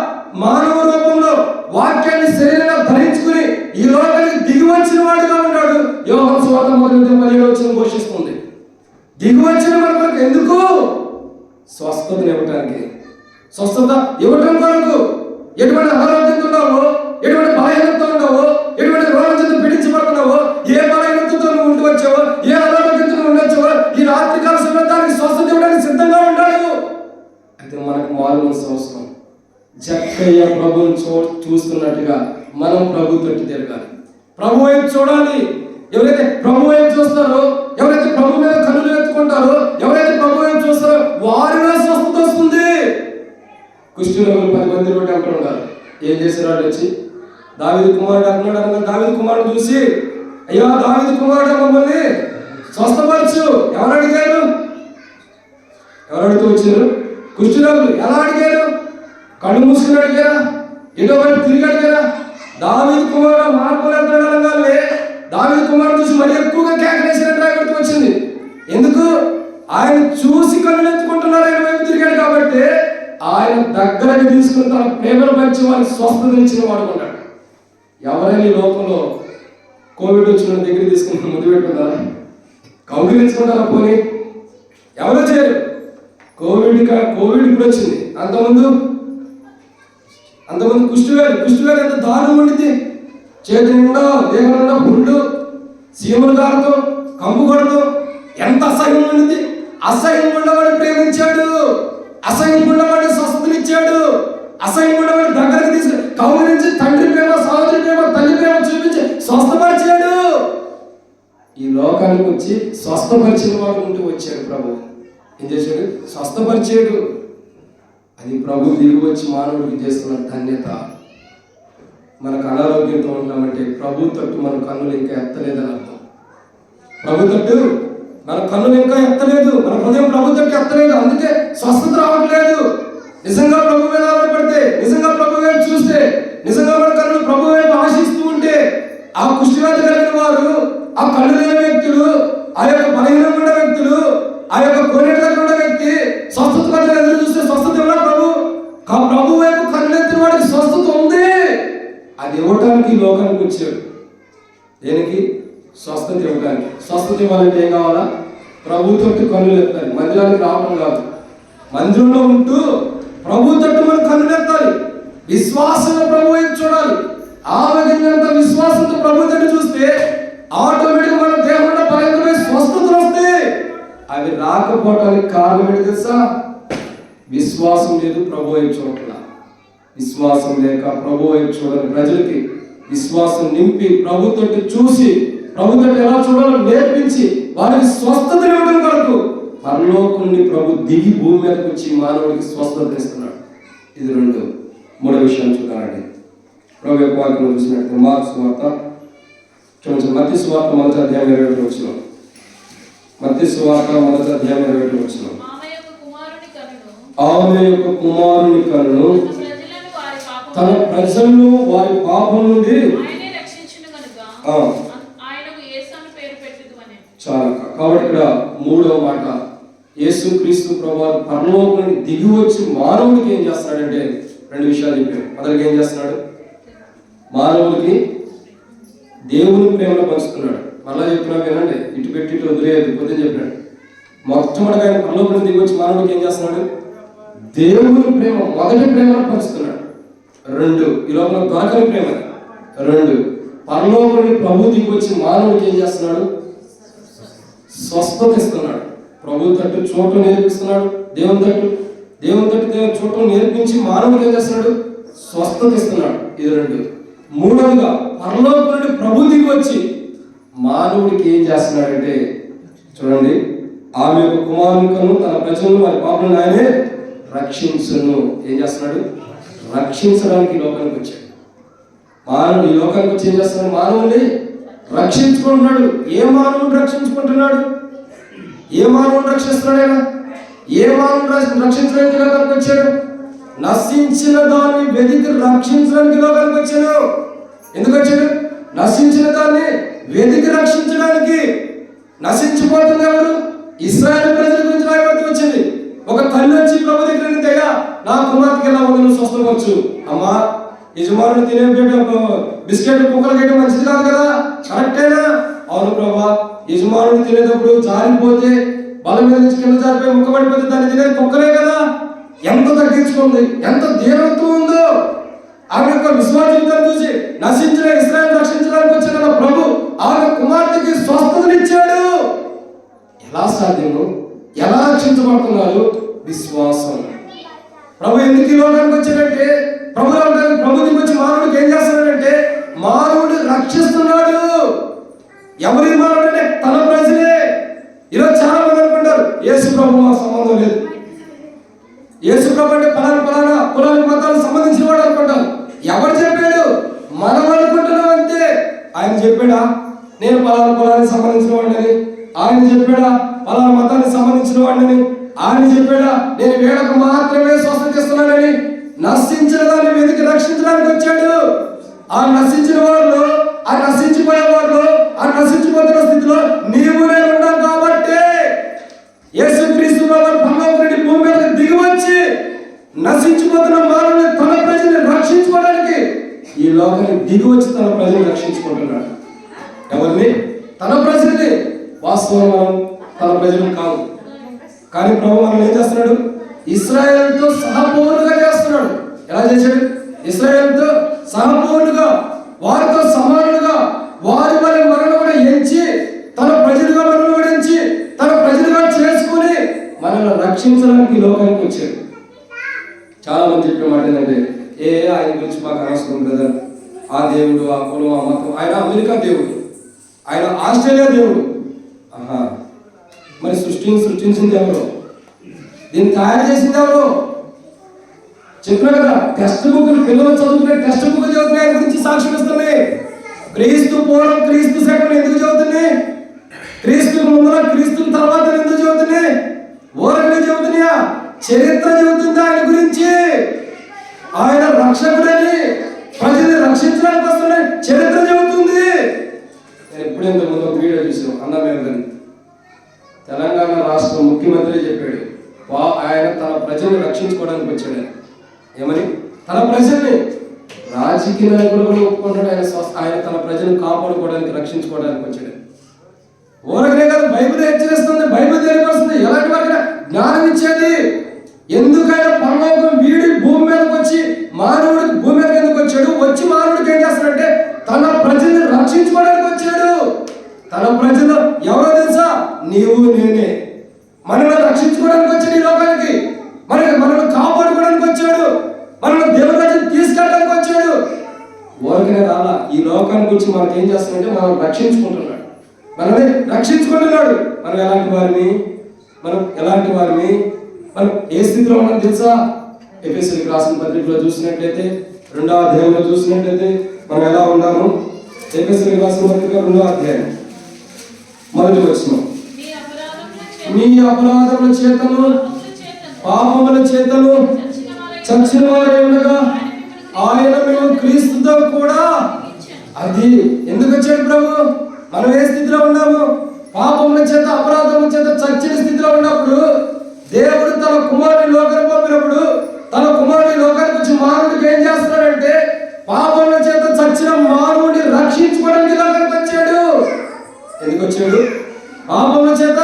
Speaker 2: మానవ రూపంలో వాక్యాన్ని శరీరంగా ధరించుకుని ఈ లోకానికి దిగి వచ్చిన వాడిగా ఉన్నాడు. యోహాను సువార్త 1:17 ఘోషిస్తుంది. దిగి వచ్చిన మనకు ఎందుకు? స్వస్థతను ఇవ్వటానికి. స్వస్థత ఇవ్వటం కొరకు. ఎటువంటి అనారోగ్యంతో ఉన్నావో, ఎటువంటి బలహీనతతో ఉన్నావో, ఎటువంటి రోగం చేత పీడించబడుతున్నావో, ఏ బలహీనతతో నువ్వు ఉంటూ వచ్చావో, ఏ అనారోగ్యంతో నువ్వు ఉండొచ్చావో, ఈ రాత్రికాల సమయానికి స్వస్థత ఇవ్వడానికి సిద్ధంగా ఉంటాడు. అయితే మనకు మారు అవసరం. జక్కయ్య ప్రభువుని చూస్తున్నట్టుగా మనం ప్రభు తట్టు తిరగాలి, ప్రభు వైపు చూడాలి. ఎవరైతే ప్రభు వైపు చూస్తారో, ఎవరైతే ప్రభు మీద కన్నులు ఎత్తుకుంటారో, ఎవరైతే ప్రభు వైపు చూస్తారో వారిలో స్వస్థత వస్తుంది. కుష్ఠరోగులు 10 మంది అంటూ ఉన్నారు. ఏం చేశారు? వాడు వచ్చి దావీదు కుమారుడు అంటున్నాడు. దావీదు కుమారుడు చూసి, అయ్యా దావీదు కుమారుడు మమ్మల్ని స్వస్థపరచు. ఎవరు అడిగారు? ఎవరు అడుగుతూ వచ్చారు? కుష్ఠరోగులు. ఎలా అడిగారు? కళ్ళు మూసుకుని అడిగారా? ఎటో వైపు తిరిగి అడిగారా? దావీదు కుమారుడు మార్పులు అనగానే దావీదు కుమారుడు చూసి మరీ ఎక్కువగా కేకలేసినట్టు రాబట్టి వచ్చింది. ఎందుకు? ఆయన చూసి కళ్ళు ఎత్తుకుంటున్నారు, ఆయన వైపు తిరిగాడు కాబట్టి ఆయన దగ్గరకి తీసుకుని తన ప్రేమను పంచి వారికి స్వస్థత ఇచ్చిన వాడు ఉన్నాడు. ఎవరైనా ఈ లోకంలో కోవిడ్ వచ్చిన దగ్గర తీసుకుని ముద్దు పెట్టుకుంటారా? కౌగిలించుకుంటారా? పోనీ ఎవరో చేయరు. కోవిడ్ ఇప్పుడు వచ్చింది. అంతమంది కుష్ఠవ్యాధి ఎంత దారుణం ఉండింది. చేతి నిండా దేహం నిండా పుండు, సీములు గారుతో, కంపు కొడుతూ ఎంత అసహ్యం ఉండింది. అసహ్యం ఉన్నవాడు ప్రేమించాడు, అసహ్యం ఉన్నవాడు స్వస్థతనిచ్చాడు, అసహ్యం ఉన్నవాడు దగ్గరకు తీసుకుని కౌగిలించి తండ్రి ప్రేమ, సహోదరి ప్రేమ, తల్లి ప్రేమ చూపించి స్వస్థపరిచాడు. ఈ లోకానికి వచ్చి స్వస్థపరిచిన వాడు ఉంటూ వచ్చాడు ప్రభు. ఏం చేశాడు? స్వస్థపరిచాడు. అది ప్రభు దిగి వచ్చి మానవుడికి చేస్తున్న ధన్యత. మనకు అనారోగ్యంతో ఉన్నామంటే ప్రభు తట్టు మన కన్నులు ఇంకా ఎత్తలేదని అర్థం. ప్రభు తట్టు మన కన్నులు ఇంకా ఎత్తలేదు, మన హృదయం ప్రభు తట్టు ఎత్తలేదు. అందుకే స్వస్థత రావట్లేదు. నిజంగా ప్రభు మీద ఆధారపడితే, నిజంగా ప్రభు వైపు చూస్తే, నిజంగా మన కన్నులు ప్రభు వైపు ఆశిస్తూ ఉంటే, ఆ కుష్ఠవ్యాధి కలిగిన వారు, ఆ కళ్ళు లేని వ్యక్తులు, ఆ యొక్క బలహీనంగా ఉన్న వ్యక్తులు, ఆ యొక్క కోనేట ఉన్న వ్యక్తి స్వస్థత కోసం ఎదురు చూస్తే స్వస్థత ఇవ్వడా ప్రభు? ప్రభు వైపు కన్నెత్తిన వాడికి స్వస్థత ఉంది. అది ఇవ్వటానికి ఈ లోకానికి వచ్చాడు. దేనికి? స్వస్థత ఇవ్వడానికి. స్వస్థత ఇవ్వాలంటే ఏం కావాలా? ప్రభు తట్టు కన్నులు ఎత్తాలి. మందిరానికి రావడం కాదు, మందిరంలో ఉంటూ ప్రభు తట్టు మనం కన్నులు ఎత్తాలి. విశ్వాసంగా ప్రభు వైపు చూడాలి. ఆవగినంత విశ్వాసంతో ప్రభు తట్టు చూస్తే ఆటోమేటిక్ మన దేవుడు పరంగా స్వస్థతలు వస్తాయి. అవి రాకపోవడానికి కారణం ఏంటి తెలుసా? విశ్వాసం లేదు, ప్రభు వైపు చూడాల. విశ్వాసం లేక ప్రభు వైపు చూడాలి. ప్రజలకి విశ్వాసం నింపి ప్రభు తట్టు చూసి ప్రభు తట్టు ఎలా చూడాలో నేర్పించి వారికి స్వస్థత ఇవ్వడం కొరకు పరలోకం నుండి ప్రభు దిగి భూమి మీదకి వచ్చి మానవుడికి స్వస్థత ఇస్తున్నాడు. ఇది 2. 3వ విషయాన్ని చూడాలండి. ప్రభు యొక్క వాక్యం చూసినట్టు మార్కు సువార్త, మత్తయి సువార్త 1:21. మత్తయి సువార్త 1:21. ఆమె యొక్క కుమారుని కన్ను తన ప్రజలను వారి పాపం నుండి చాలా. కాబట్టి ఇక్కడ మూడవ మాట, యేసు క్రీస్తు ప్రభువు పరలోకం నుండి దిగి వచ్చి మానవుడికి ఏం చేస్తున్నాడంటే రెండు విషయాలు చెప్పాడు. మొదటిగా ఏం చేస్తున్నాడు? మానవుడికి దేవుని ప్రేమను పంచుతున్నాడు. మళ్ళా చెప్తున్నా వినండి, ఇటు పెట్టి ఇటు వదిలేదు. పొద్దున చెప్పినాడు మొట్టమొదటిగా ఆయన పరలోకం నుండి దిగి వచ్చి మానవుడికి ఏం చేస్తున్నాడు? దేవుని ప్రేమ, మొదటి ప్రేమను పంచుతున్నాడు. రెండు, ఈ లోపల దొరకని ప్రేమ. రెండు, పరలోకం నుండి ప్రభు దిగి వచ్చి మానవుడికి ఏం చేస్తున్నాడు? స్వస్థత ఇస్తున్నాడు. ప్రభు తట్టు చూడటం నేర్పిస్తున్నాడు. దేవుని తట్టు చూడటం నేర్పించి మానవుడికి ఏం చేస్తున్నాడు? స్వస్థత ఇస్తున్నాడు. ఇది రెండు. మూడవగా పరలోకం నుండి ప్రభు దిగి వచ్చి మానవుడికి ఏం చేస్తున్నాడంటే చూడండి, ఆమె యొక్క కుమారుని కన్ను తన ప్రజలను వారి పాపలను ఆయనే రక్షించును. ఏం చేస్తున్నాడు? రక్షించడానికి ఈ లోకానికి వచ్చాడు. మానవుడు ఈ లోకానికి వచ్చి ఏం చేస్తున్నాడు? మానవుని రక్షించుకుంటున్నాడు. ఏ మానవుడు రక్షించుకుంటున్నాడు? ఏ మానవుడు రక్షిస్తున్నాడు? ఏ మానవుడు రక్షించడానికి లోకానికి వచ్చాడు? నశించిన దాన్ని వెతికి రక్షించడానికి లోకానికి వచ్చాడు. ఎందుకు వచ్చాడు? నశించిన దాన్ని వెతికి రక్షించడానికి. నశించిపోతుంది ఎవరు? ఇశ్రాయేలు ప్రజల గురించి రాయబడుతూ వచ్చింది. ఒక తల్లి వచ్చి ప్రభు దగ్గర అయ్యా నా కుమార్తెకి ఎలా ఉంది, నువ్వు స్వస్థపరచు. అమ్మా, యజమానుడు తినే బిస్కెట్ కుక్కలు గేయడం మంచిది కాదు కదా, కరెక్టేనా? అవును ప్రభా, యజమానుడు తినేటప్పుడు జారిపోతే బలం మీద నుంచి కింద జారిపోయి ముక్కబడిపోతే దాన్ని తినేది కుక్కలే కదా. ఎంత తగ్గించుకుంది, ఎంత దీనత్వం ఉందో. ఆమె యొక్క విశ్వాస జీవితాన్ని చూసి నశించిన ఇశ్రాయేలు రక్షించడానికి వచ్చిన ప్రభు ఆమె కుమార్తెకి స్వస్థతనిచ్చాడు. ఎలా సాధ్యము? ఎలా రక్షించబడుతున్నారు? విశ్వాసం. ప్రభు ఎందుకు ఈ లోకానికి వచ్చాడంటే, ప్రభు దిగి వచ్చి మానవుడికి ఏం చేస్తున్నాడంటే మానవుడు రక్షిస్తున్నాడు. ఎవరి మానవుడు అంటే తన ప్రజలే. ఈరోజు చాలా మంది అనుకుంటారు యేసు ప్రభు మా సంబంధం లేదు, యేసు ప్రభు అంటే పలానా కులానికి మతాలకు సంబంధించిన వాడు అనుకుంటారు. ఎవరు చెప్పాడు? మనం అనుకుంటున్నాం అంతే. ఆయన చెప్పాడా నేను పలానా కులానికి సంబంధించిన వాడిని? ఆయన చెప్పాడా పలానా మతానికి సంబంధించిన వాడిని? ఆయన చెప్పాడా నేను వీళ్ళకు మాత్రమే స్వస్థత ఇస్తున్నానని? నశించిన దాన్ని వెతికి రక్షించడానికి వచ్చాడు. ఆ నశించిన వాళ్ళు, ఆ నశించిపోయే వాళ్ళు, ఆ నశించిపోతున్న స్థితిలో నీవు నేను ఉన్నాం కాబట్టి యేసుక్రీస్తు పరలోకం నుండి భూమి మీద దిగి వచ్చి నశించిపోతున్న మానవుని తన ప్రజల్ని రక్షించుకోవడానికి ఈ లోకానికి దిగి వచ్చి తన ప్రజల్ని రక్షించుకుంటున్నాడు. ఎవరిని? తన ప్రజల్ని. వాస్తవం మనం తన ప్రజలు కాదు, కానీ ప్రభు మనం ఏం చేస్తున్నాడు? ఇశ్రాయేలుతో సహపౌరులుగా చేస్తున్నాడు. ఎలా చేశాడు? ఇశ్రాయేలుతో సహపౌరులుగా, వారితో సమానులుగా, వారి వల్ల మనల్ని కూడా ఎంచి తన ప్రజలుగా మనల్ని కూడా ఎంచి తన ప్రజలుగా చేసుకుని మనల్ని రక్షించడానికి లోకానికి వచ్చాడు. చాలా మంది చెప్పే మాట ఏంటంటే ఆయన గురించి మాకు అనవసరం బ్రదర్, ఆ దేవుడు, ఆ కులం, ఆ మతం. ఆయన అమెరికా దేవుడు, ఆయన ఆస్ట్రేలియా దేవుడు. మరి సృష్టించింది ఎవరు? దీన్ని తయారు చేసింది ఎవరు? చెప్పినా కదా, టెక్స్ట్ బుక్ పిల్లలు చదువుకునే టెక్స్ట్ బుక్ చదువుతున్నాయి, ఆయన గురించి సాక్ష్యం ఇస్తున్నాయి. క్రీస్తు పూర్వం, క్రీస్తు శకం ఎందుకు చదువుతున్నాయి? క్రీస్తు ముందర, క్రీస్తు తర్వాత ఎందుకు చదువుతున్నాయి? ఊరకనే చదువుతున్నాయా? చరిత్ర చెబుతుంది ఆయన గురించి. ఆయన రక్షకుడని, ప్రజల్ని రక్షించడానికి వస్తున్నాయి, చరిత్ర చెబుతుంది. నేను ఎప్పుడు ఇంతకుముందు ఒక వీడియో చూసాను, అన్నమేదని తెలంగాణ రాష్ట్ర ముఖ్యమంత్రి చెప్పాడు ఆయన తన ప్రజల్ని రక్షించుకోవడానికి వచ్చాడు. ఏమని? తన ప్రజల్ని. రాజకీయ నాయకులు కూడా ఒప్పుకుంటాడు ఆయన తన ప్రజలను కాపాడుకోవడానికి, రక్షించుకోవడానికి వచ్చాడు. ఊరకనే కాదు, బైబిల్ హెచ్చరిస్తుంది, బైబిల్ తెలియపరుస్తుంది. ఎలాంటి వారికి జ్ఞానం ఇచ్చేది. ఎందుకైనా పరలోకం వీడి భూమి మీదకి వచ్చి మానవుడికి భూమి మీదకి ఎందుకు వచ్చాడు? వచ్చి మానవుడికి ఏం చేస్తాడంటే తన ప్రజల్ని రక్షించుకోవడానికి వచ్చాడు. తన ప్రజలు ఎవరో తెలుసా? నీవు నేనే. మనల్ని రక్షించుకోవడానికి వచ్చాడు ఈ లోకానికి. మనల్ని కాపాడుకోవడానికి వచ్చాడు. మనల్ని దేవుని దగ్గరికి తీసుకెళ్ళడానికి వచ్చాడు. ఊరికనే రాలా. ఈ లోకానికి వచ్చి మనకి ఏం చేస్తాడంటే మనం రక్షించుకుంటున్నాడు, మనల్ని రక్షించుకుంటున్నాడు. మనం ఎలాంటి వారిని మనం ఏ స్థితిలో ఉన్నాం తెలుసా? ఎఫెసీయులకు రాసిన పత్రికలో చూసినట్లయితే, 2వ అధ్యాయంలో చూసినట్లయితే మనం ఎలా ఉన్నాము? ఎఫెసీయులకు రాసిన పత్రిక 2వ అధ్యాయం 1వ వచనం. మీ అపరాధముల చేతను పాపముల చేతను చచ్చిన వారే ఉండగా ఆయన మేము క్రీస్తుతో కూడా. అది ఎందుకు వచ్చాడు ప్రభు? మనం ఏ స్థితిలో ఉన్నాము? పాపముల చేత అపరాధముల చేత చచ్చిన స్థితిలో ఉన్నప్పుడు దేవుడు తన కుమారుని లోకానికి పంపినప్పుడు తన కుమారుని లోకానికి వచ్చి మానవుడికి ఏం చేస్తున్నాడంటే పాపముల చేత చచ్చిన మానవుడిని రక్షించుకోవడానికి లోకానికి వచ్చాడు. ఎందుకు వచ్చాడు? పాపముల చేత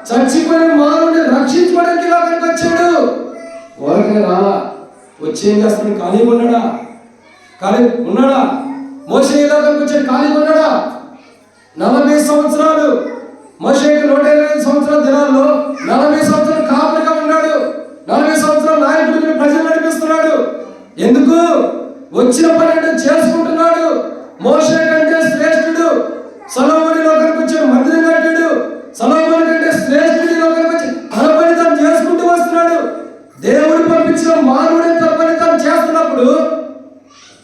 Speaker 2: చచ్చిపోయిన మానవుడిని రక్షించుకోవడానికి లోకానికి వచ్చాడు. ఊరకనే రాలా, వచ్చి ఏం చేస్తున్నాడు? ఖాళీగా ఉన్నాడా? మోషే ఈ లోకానికి వచ్చాడు, ఖాళీగా ఉన్నాడా? 40 సంవత్సరాలు మోషేకి 120 సంవత్సరాల దినాల్లో 40 సంవత్సరాలు కాపరిగా ఉన్నాడు. 40 సంవత్సరాలు నాయకుడిని ప్రజలు నడిపిస్తున్నాడు. ఎందుకు? వచ్చిన పని చేసుకుంటున్నాడు. మోషే కంటే శ్రేష్ఠుడు సొలొమోను లోకానికి వచ్చాడు, మందిరం కట్టాడు. సొలొమోను కంటే శ్రేష్ఠుడి లోకానికి వచ్చి తన పని తాను చేసుకుంటూ వస్తున్నాడు. దేవుడు పంపించిన మానవుడే తన పని తాను చేస్తున్నప్పుడు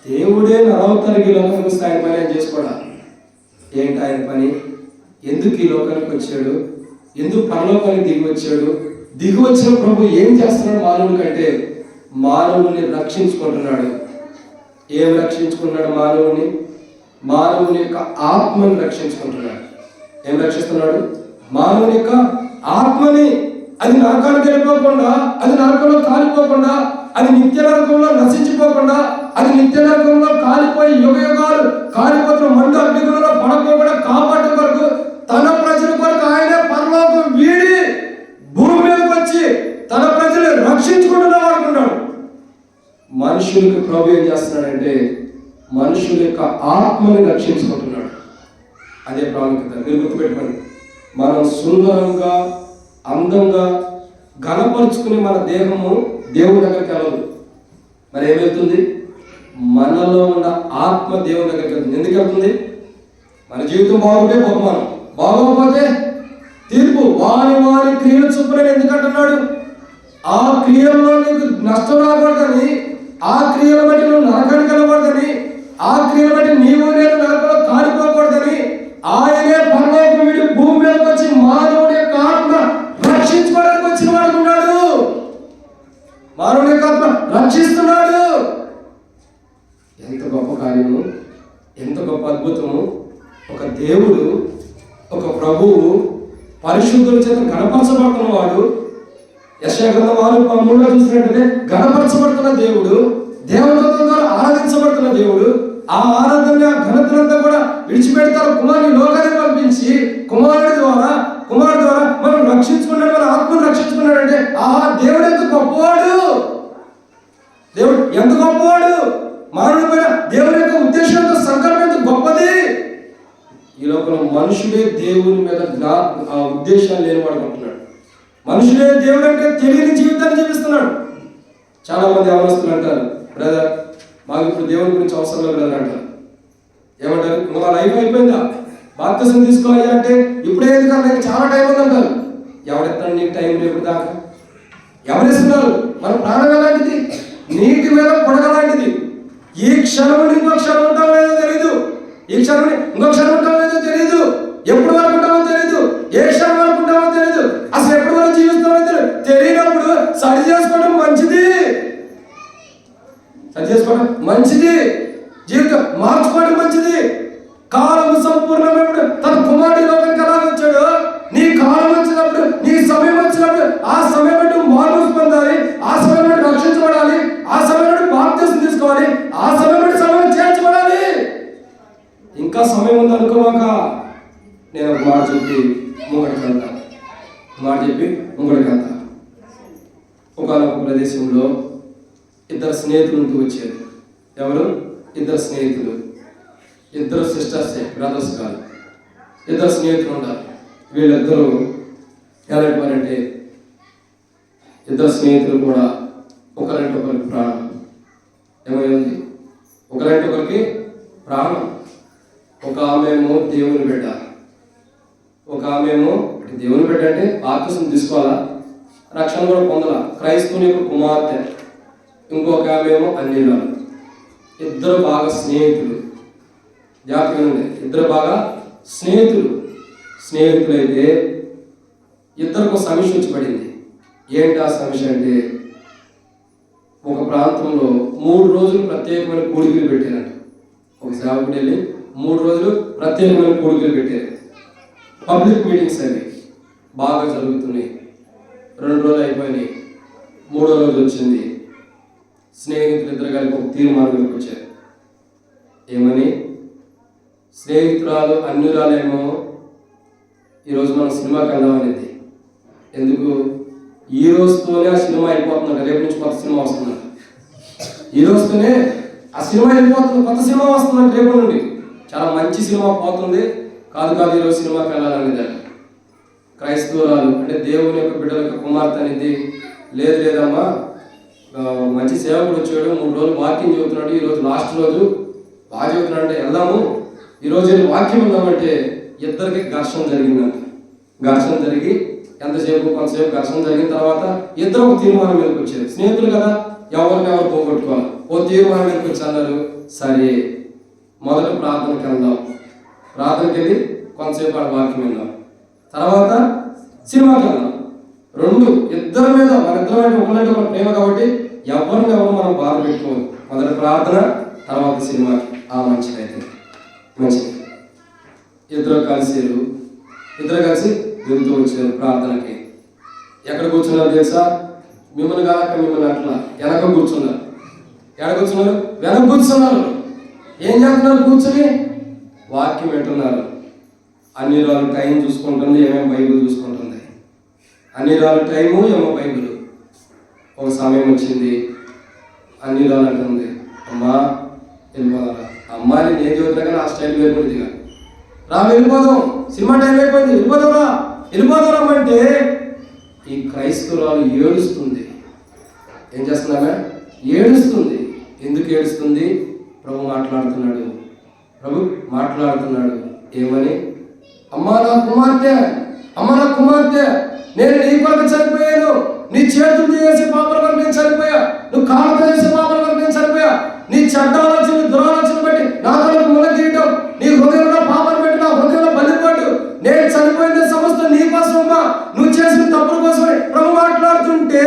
Speaker 2: దేవుడే 40 లోకానికి వస్తే ఆయన పని ఆయన చేసుకోవడం ఏంటి? ఆయన పని ఎందుకు ఈ లోకానికి వచ్చాడు? ఎందుకు పరలోకానికి దిగి వచ్చాడు? దిగి వచ్చిన ప్రభు ఏం చేస్తున్నాడు? మానవుడి కంటే మానవుని రక్షించుకుంటున్నాడు. ఏం రక్షించుకున్నాడు? మానవుని యొక్క ఆత్మని రక్షించుకుంటున్నాడు. ఏం రక్షిస్తున్నాడు? మానవుని యొక్క ఆత్మని. అది నరకానికి వెళ్ళిపోకుండా, అది నరకంలో కాలిపోకుండా, అది నిత్య నరకంలో నశించిపోకుండా, అది నిత్య నరకంలో కాలిపోయి యుగాలు కాలిపోతున్న మండు అగ్నిగుణంలో పడకోకుండా కాపాడటం కొరకు తన ప్రజల కొరకు ఆయన పరలోకం వీడి భూమి మీదకి వచ్చి తన ప్రజలు రక్షించుకుంటున్నా వాడుకున్నాడు. మనుషులకు ప్రభు ఏం చేస్తున్నాడంటే మనుషుల యొక్క ఆత్మని రక్షించుకుంటున్నాడు. అదే ప్రాముఖ్యత. మీరు గుర్తుపెట్టుకోండి, మనం సుందరంగా అందంగా ఘనపరుచుకునే మన దేహము దేవుడి దగ్గరికి వెళ్ళదు. మరి ఏమవుతుంది? మనలో ఉన్న ఆత్మ దేవుడి దగ్గరికి వెళ్తుంది. ఎందుకు వెళ్తుంది? మన జీవితం బాగుంటే బహుమానం, బాగోకపోతే తీర్పు. వారి క్రియలు చొప్పున ఎందుకంటున్నాడు? ఆ క్రియల్లో నీకు నష్టం రాకూడదని, ఆ క్రియల బట్టి నువ్వు నరకానికి వెళ్ళకూడదని, ఆ క్రియల బట్టి నీవు నేను నరకంలో కాలిపోకూడదని ఆయనే పరలోకం వీడి భూమి మీదకి వచ్చి మానవుడి యొక్క ఆత్మ రక్షించుకోవడానికి వచ్చిన వాడు ఉన్నాడు. మానవుడి యొక్క ఆత్మ రక్షిస్తున్నాడు. ఎంత గొప్ప కార్యము, ఎంత గొప్ప అద్భుతము! ఒక దేవుడు, ఒక ప్రభువు పరిశుద్ధుల చేత గణపరచబడుతున్న వాడు. యెషయా గ్రంథం 6:3 చూసినట్లయితే గణపరచబడుతున్న దేవుడు, దేవదూతల ద్వారా ఆరాధించబడుతున్న దేవుడు. ఆ ఆరాధన ఘనతనంతా కూడా విడిచిపెడతారు. కుమారుని లోకానికి పంపించి కుమారుడి ద్వారా మనం రక్షించుకున్నాడు, మన ఆత్మను రక్షించుకున్నాడు. అంటే దేవుడు ఎంత గొప్పవాడు! దేవుడు ఎంత గొప్పవాడు! మానవుడి పైన దేవుని యొక్క ఉద్దేశం, సంకల్పం ఎంత గొప్పది! ఈ లోకంలో మనుషుడే దేవుని మీద ఉద్దేశాలు లేనివాడు అంటున్నాడు. మనుషుడే దేవుడు అంటే తెలియని జీవితాన్ని జీవిస్తున్నాడు. చాలా మంది అవనస్తులు అంటారు, బ్రదర్ మాకు ఇప్పుడు దేవుని గురించి అవసరం లేదు బ్రదర్ అంటారు. ఏమంటారు? మా లైఫ్ అయిపోయిందా, బాప్తిసం తీసుకోవాలి అంటే ఇప్పుడే ఎందుకంటే చాలా టైం ఉందంటారు. ఎవడెత్తాడు నీకు టైం రేపు దాకా? ఎవరిస్తున్నారు? మన ప్రాణం ఎలాంటిది? నీటి మీద పొడగలాంటిది. ఈ క్షణం ఇంకో క్షణం ఉంటామో లేదో తెలీదు, ఈ క్షణం ఇంకో క్షణం ఉంటామో లేదో తెలీదు, ఎప్పుడు వరకు ఉంటామో తెలీదు, ఏ క్షణం వరకు ఉంటామో తెలీదు, అసలు ఎప్పుడు వరకు జీవిస్తామో తెలియనప్పుడు సరి చేసుకోవడం మంచిది. జీవితం మార్చుకోవడం మంచిది. కాలం సంపూర్ణమైనప్పుడు తన కుమారుడి లోకానికి ఎలా వచ్చాడు? నీ కాలం వచ్చినప్పుడు, నీ సమయం వచ్చినప్పుడు ఆ సమయం బట్టి మార్పు పొందాలి, ఆ సమయం బట్టి రక్షించబడాలి, ఆ సమయం బట్టి బాప్తిసం తీసుకోవాలి, ఆ సమయం బట్టి సమయం చేర్చబడాలి. ఇంకా సమయం ఉంది అనుకోమాక నేను ఒక మాట చెప్పి ముంగడికి వెళ్తా. ఒకనొక ప్రదేశంలో ఇద్దరు స్నేహితులు వచ్చారు. ఎవరు? ఇద్దరు స్నేహితులు. ఇద్దరు సిస్టర్సే, బ్రదర్స్ కాదు. ఇద్దరు స్నేహితులు ఉన్నారు. వీళ్ళిద్దరూ ఎలాంటివారంటే ఇద్దరు స్నేహితులు కూడా ఒకరంటే ఒకరికి ప్రాణం. ఏమైంది? ఒకరంటే ఒకరికి ప్రాణం. ఒక ఆమెమో దేవుని బిడ్డ, ఒక ఆమెమో దేవుని బిడ్డ అంటే బాప్తిసం తీసుకోవాలా, రక్షణ కూడా పొందాలా, క్రైస్తవుని యొక్క కుమార్తె. ఇంకొక ఆమెమో అన్యురాలు. ఇద్దరు బాగా స్నేహితులు. జాగ్రత్తగా ఉండే, ఇద్దరు బాగా స్నేహితులైతే ఇద్దరికి సమస్య వచ్చి పడింది. ఏంటి ఆ సమస్య అంటే, ఒక ప్రాంతంలో 3 రోజులు ప్రత్యేకమైన కూడికలు పెట్టారంట. ఒక సేవకుడు వెళ్ళి 3 రోజులు ప్రత్యేకమైన కూడికలు పెట్టారు. పబ్లిక్ మీటింగ్స్ అవి బాగా జరుగుతున్నాయి. 2 రోజులు అయిపోయినాయి. 3వ రోజు వచ్చింది. స్నేహితులు ఇద్దరు కలిపి ఒక తీర్మానానికి వచ్చారు. ఏమని? స్నేహితురాలు అన్యురాలేమో ఈరోజు మనం సినిమాకి వెళ్దామనేది. ఎందుకు? ఈ రోజుతోనే ఆ సినిమా అయిపోతుందంట. రేపు నుంచి కొత్త సినిమా వస్తుందంట. ఈ రోజుతోనే ఆ సినిమా వెళ్ళిపోతుంది, కొత్త సినిమా వస్తుందంట. రేపు నుండి చాలా మంచి సినిమా పోతుంది. కాదు ఈరోజు సినిమాకి వెళ్ళాలనేది. క్రైస్తవురాలు అంటే దేవుని యొక్క బిడ్డల యొక్క కుమార్తె అనేది, లేదమ్మా మంచి సేవకుడు వచ్చాడు, 3 రోజులు వాక్యం చెబుతున్నాడు, ఈరోజు లాస్ట్ రోజు బాగా చెబుతున్నాడు అంటే వెళ్దాము, ఈరోజు వాక్యం ఉందామంటే ఇద్దరికి ఘర్షణ జరిగిందంట. ఘర్షణ జరిగి కొంతసేపు ఘర్షణ జరిగిన తర్వాత ఇద్దరు ఒక తీర్మానం మీదకి వచ్చారు. స్నేహితులు కదా, ఎవరు పోగొట్టుకోవాలి. ఓ తీర్మానం మీదకి వచ్చి అన్నారు, సరే మొదట ప్రార్థనకి వెళ్దాం, ప్రార్థనకి వెళ్ళి కొంతసేపు ఆడ వాక్యం వెళ్దాం, తర్వాత సినిమాకి వెళ్దాం. 2 ఇద్దరి మీద, మన ఇద్దరు అంటే ఒకళ్ళంటే ఒక ప్రేమ కాబట్టి ఎవరు మనం బాధ పెట్టుకోవాలి. మొదటి ప్రార్థన, తర్వాత సినిమాకి. మంచిది. ఇద్దరు కలిసి వెళ్తూ వచ్చారు ప్రార్థనకి. ఎక్కడ కూర్చున్నారు తెలుసా? మిమ్మల్ని అట్లా వెనక కూర్చున్నారు. ఎక్కడ కూర్చున్నారు? వెనక కూర్చున్నారు. ఏం చేస్తున్నారు? కూర్చొని వాక్యం వింటున్నారు. అన్ని రోజులు టైం చూసుకుంటుంది, ఏమేమో బైబిల్ చూసుకుంటుంది. అన్ని రోజులు టైము, ఏమో బైబిల్. ఒక సమయం వచ్చింది, అన్ని రోజులు అంటుంది, అమ్మా వెళ్ళిపోదారా. అమ్మాయిని నేను చదువుతున్నా కానీ ఆ స్టైల్ వేరుకుంది. రా వెళ్ళిపోదాం, సినిమా టైం అయిపోయింది, వెళ్ళిపోదాం అంటే ఈ క్రైస్తవురాలు ఏడుస్తుంది. ఏం చేస్తున్నామే? ఏడుస్తుంది. ఎందుకు ఏడుస్తుంది? ప్రభు మాట్లాడుతున్నాడు. ఏమని? అమ్మా నా కుమార్తె, నేను నీ కొరకు చనిపోయాను, నీ చేతులు చేసే పాపల వరకు నేను చనిపోయా, నువ్వు కాళ్ళతో చేసే పాపల వరకు నేను చనిపోయా, నీ చెడ్డ ఆలోచన దురాలోచన బట్టి నా కొరకు ముల తీయటం, నీ హృదయంలో పాపలు పెట్టి నా హృదయంలో బలిపడ్డు, నేను చనిపోయిన సమస్త నీ కోసమమ్మా, నువ్వు చేసిన తప్పుల కోసమే. ప్రభు మాట్లాడుతుంటే,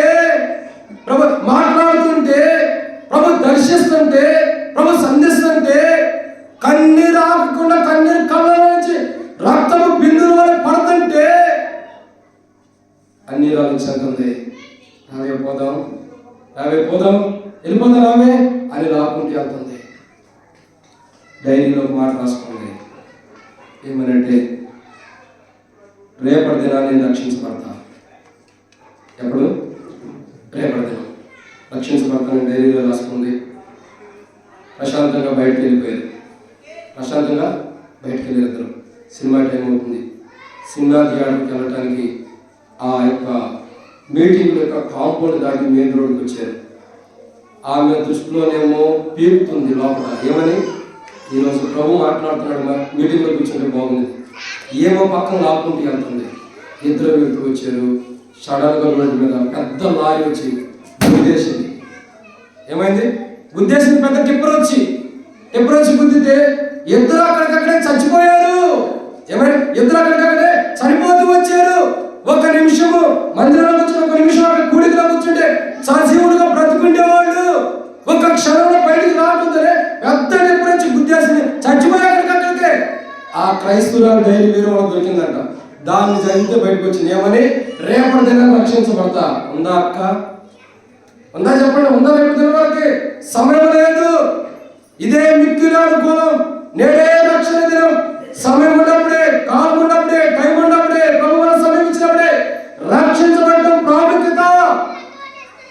Speaker 2: ప్రభు దర్శిస్తుంటే, ప్రభు సంధిస్తుంటే, కన్నీరు ఆగకుండా కన్నీరు కళ్ళ నుంచి రక్తము బిందువుల వరకు పడుతుంటే అన్ని ఆలోచించుంది. రావే పోదాం, వెళ్ళిపోదాం రావే అని రాకుంటే వెళ్తుంది. డైరీలో ఒక మాట రాసుకోండి. ఏమనంటే, రేపటి దినాన్ని నేను రక్షించబడతా. ఎప్పుడు? రేపటి దినం రక్షించబడతానని డైరీలో రాసుకుంది. ప్రశాంతంగా బయటకు వెళ్ళిపోయారు. ఇద్దరు. సినిమా టైం అవుతుంది. సినిమా థియేటర్కి వెళ్ళటానికి ఆ యొక్క మీటింగ్ యొక్క కాంపౌండ్ దాటి మెయిన్ రోడ్కి వచ్చారు. ఆమె దృష్టిలోనేమో పీకుతుంది లోపల. ఏమని? ఈరోజు ప్రభు మాట్లాడుతున్నాడు, మీటింగ్లో కూర్చుంటే బాగుంది, ఏమో పక్కన లాక్కుంటూ వెళ్తుంది. ఇద్దరు వెళ్తూ వచ్చారు. సడన్గా రోడ్డు మీద పెద్ద లారీ వచ్చి గుద్దేసింది. ఏమైంది? గుద్దేసింది. పెద్ద టిప్పర్ వచ్చి గుద్దితే ఇద్దరు అక్కడికక్కడే చచ్చిపోయారు. ఏమైనా? ఇద్దరు అక్కడికక్కడే చనిపోతూ వచ్చారు. ఒక నిమిషము మందిరంలో కూర్చుని, ఒక నిమిషం అక్కడ కూడికలో కూర్చుంటే సజీవులుగా బ్రతుకుండేవాళ్ళు. ఒక క్షణంలో బయటికి రాకుందరే పెద్ద టిప్పర్ వచ్చి గుద్దేసింది, చచ్చిపోయారు అక్కడికక్కడికే. ఆ క్రైస్తవురాలు డైరీ వేరే వాళ్ళకి దొరికిందంట. దాన్ని చదివితే బయటకు వచ్చింది. ఏమని? రేపటి దినాన్ని రక్షించబడతా. ఉందా అక్క? ఉందా చెప్పండి? ఉందా? రేపటి దినం వరకు సమయం లేదు. ఇదే మిక్కిలి అనుకూలం. నేడే రక్షణ దినం. సమయం ఉన్నప్పుడే, కాలం ఉన్నప్పుడే, టైం ఉన్నప్పుడే, ప్రభువుల సమయం ఇచ్చినప్పుడే రక్షించబడటం ప్రాముఖ్యత.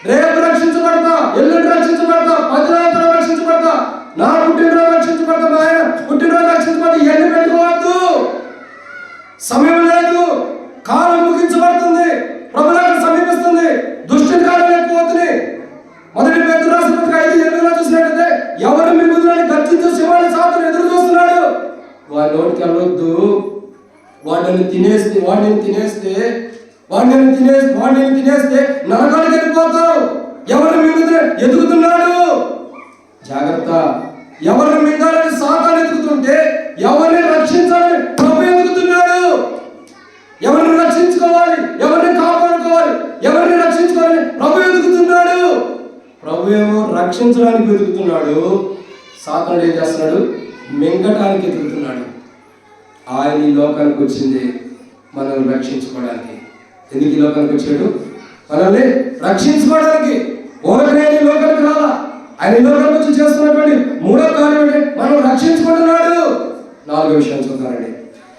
Speaker 2: రేపు రక్షించబడతా, ఎల్లుండి రక్షించబడతా, 10 రోజుల రక్షించబడతా, నా పుట్టినరోజు రక్షించబడతా, మా ఆయన పుట్టినరోజు రక్షించబడతా. ఇవన్నీ పెట్టుకోవద్దు. సమయం లేదు. కాలం ముగించబడుతుంది. ప్రభువులకు సమీపిస్తుంది. దుష్టుని కాలం ఎక్కువవుతుంది. మొదటి పేతురు రాసిన పత్రిక 5:8 చూసినట్లయితే, ఎవరు మీ ముందు గర్జించే సింహాన్ని సాతాను ఎదురు చూస్తున్నాడు. వాడి నోటికి వెళ్ళొద్దు. వాడిని తినేస్తే నరకానికి వెళ్ళిపోతావు. ఎవరు మీ ముందు ఎదుగుతున్నాడు? జాగ్రత్త. ఎవరిని మింగాలని సాతాను ఎదుగుతుంటే, ఎవరిని రక్షించాలని ప్రభు ఎదుగుతున్నాడు. ఎవరిని రక్షించుకోవాలి, ఎవరిని కాపాడుకోవాలి, ఎవరిని రక్షించుకోవాలి ప్రభువేమో రక్షించడానికి వెతుకుతున్నాడు, సాతానుడు ఏం చేస్తున్నాడు? మింగటానికి వెతుకుతున్నాడు. ఆయన ఈ లోకానికి వచ్చింది మనల్ని రక్షించుకోవడానికి. ఎందుకు ఈ లోకానికి వచ్చాడు? మనల్ని రక్షించుకోవడానికి. ఓరకనే ఈ లోకానికి రాలా. ఆయన ఈ లోకానికి వచ్చి చేస్తున్నటువంటి మూడో కార్యం ఏంటంటే మనం రక్షించుకుంటున్నాడు. 4వ విషయం చూద్దామండి.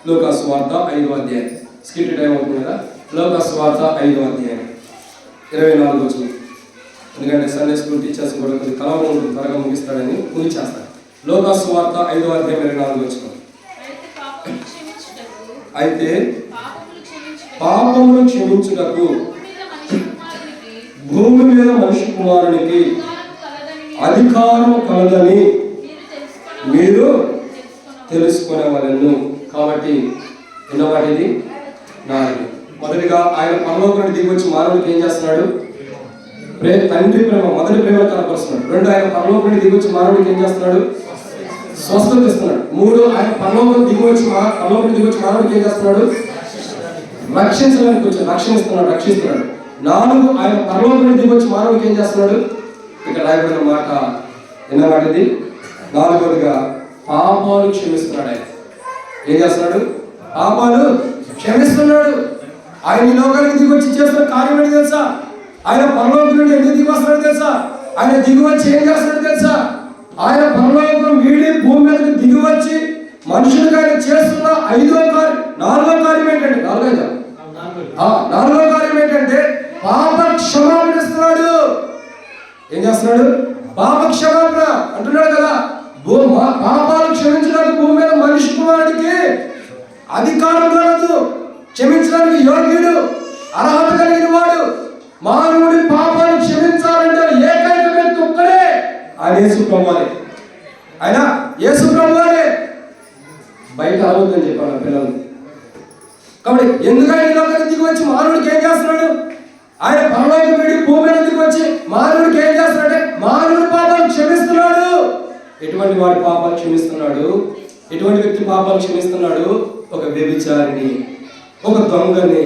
Speaker 2: లూకా సువార్త 5వ అధ్యాయం. స్కిట్ టైం అవుతుంది కదా. లూకా సువార్త 5వ అధ్యాయం 24 వచ్చింది. ఎందుకంటే సండే స్కూల్ టీచర్స్ కూడా కొద్ది కలవడం ఉంటుంది, త్వరగా ముగిస్తాడని ముగిచేస్తాడు. లూకా సువార్త 5వ అధ్యాయం 24 వచ్చింది. అయితే పాపములు క్షమించుటకు భూమి మీద మనిషి కుమారునికి అధికారం కలదని మీరు తెలుసుకునేవాళ్ళను. కాబట్టి ఎన్నవాటిది? 4. మొదటిగా ఆయన పరలోకానికి దిగి వచ్చి మానవుడికి ఏం చేస్తున్నాడు? తండ్రి ప్రేమ, మొదటి ప్రేమ కనపరుస్తున్నాడు. 2, ఆయన పరలోకానికి దిగి వచ్చి మానవుడికి ఏం చేస్తున్నాడు? స్వస్థత ఇస్తున్నాడు. 3, ఆయన పరలోకానికి దిగి వచ్చి మానవుడికి ఏం చేస్తున్నాడు? రక్షించడానికి వచ్చి రక్షిస్తున్నాడు. 4, ఆయన పరలోకానికి దిగి వచ్చి మానవుడికి ఏం చేస్తున్నాడు? ఇక్కడ రాయబడిన మాట ఎన్నవాటిది? 4వదిగా పాపాలు క్షమిస్తున్నాడు. ఆయన ఏం చేస్తున్నాడు? పాపాలు క్షమిస్తున్నాడు. ఆయన ఈ లోకానికి దిగి వచ్చి చేస్తున్న కార్యం ఏంటి తెలుసా? ఆయన పరలోకం నుండి ఎందుకు దిగి వస్తున్నాడు తెలుసా? ఆయన దిగి వచ్చి ఏం చేస్తున్నాడు తెలుసా? ఆయన పరలోకం వీడి భూమి మీదకి దిగి వచ్చి మనుషులుగా చేస్తున్న 4వ కార్యం ఏంటంటే 4వ కార్యం ఏంటంటే పాప క్షమాపణ ఇస్తున్నాడు. ఏం చేస్తున్నాడు? పాప క్షమాపణ అంటున్నాడు కదా. పాపాలు క్షమించడానికి భూమి మీద మనిషి కుమారుడికి అధికారం కలదు. క్షమించడానికి యోగ్యుడు, అర్హత కలిగిన వాడు. మానవుడి పాపాలు క్షమించాలంటే ఏకైక వ్యక్తి ఒక్కడే, ఆయన యేసు ప్రభువారే. ఆయన యేసు ప్రభువారే. బయట అరవద్దని చెప్పాను పిల్లలు. కాబట్టి ఎందుకని ఈ లోకానికి దిగి వచ్చి మానవుడికి ఏం చేస్తున్నాడు? ఆయన పరలోకం వీడి భూమి మీద దిగి వచ్చి మానవుడికి ఏం చేస్తున్నాడంటే మానవుడి పాపాలు క్షమిస్తున్నాడు. ఎటువంటి వాడి పాపాలు క్షమిస్తున్నాడు? ఎటువంటి వ్యక్తి పాపాలు క్షమిస్తున్నాడు? ఒక వ్యభిచారిని, ఒక దొంగని,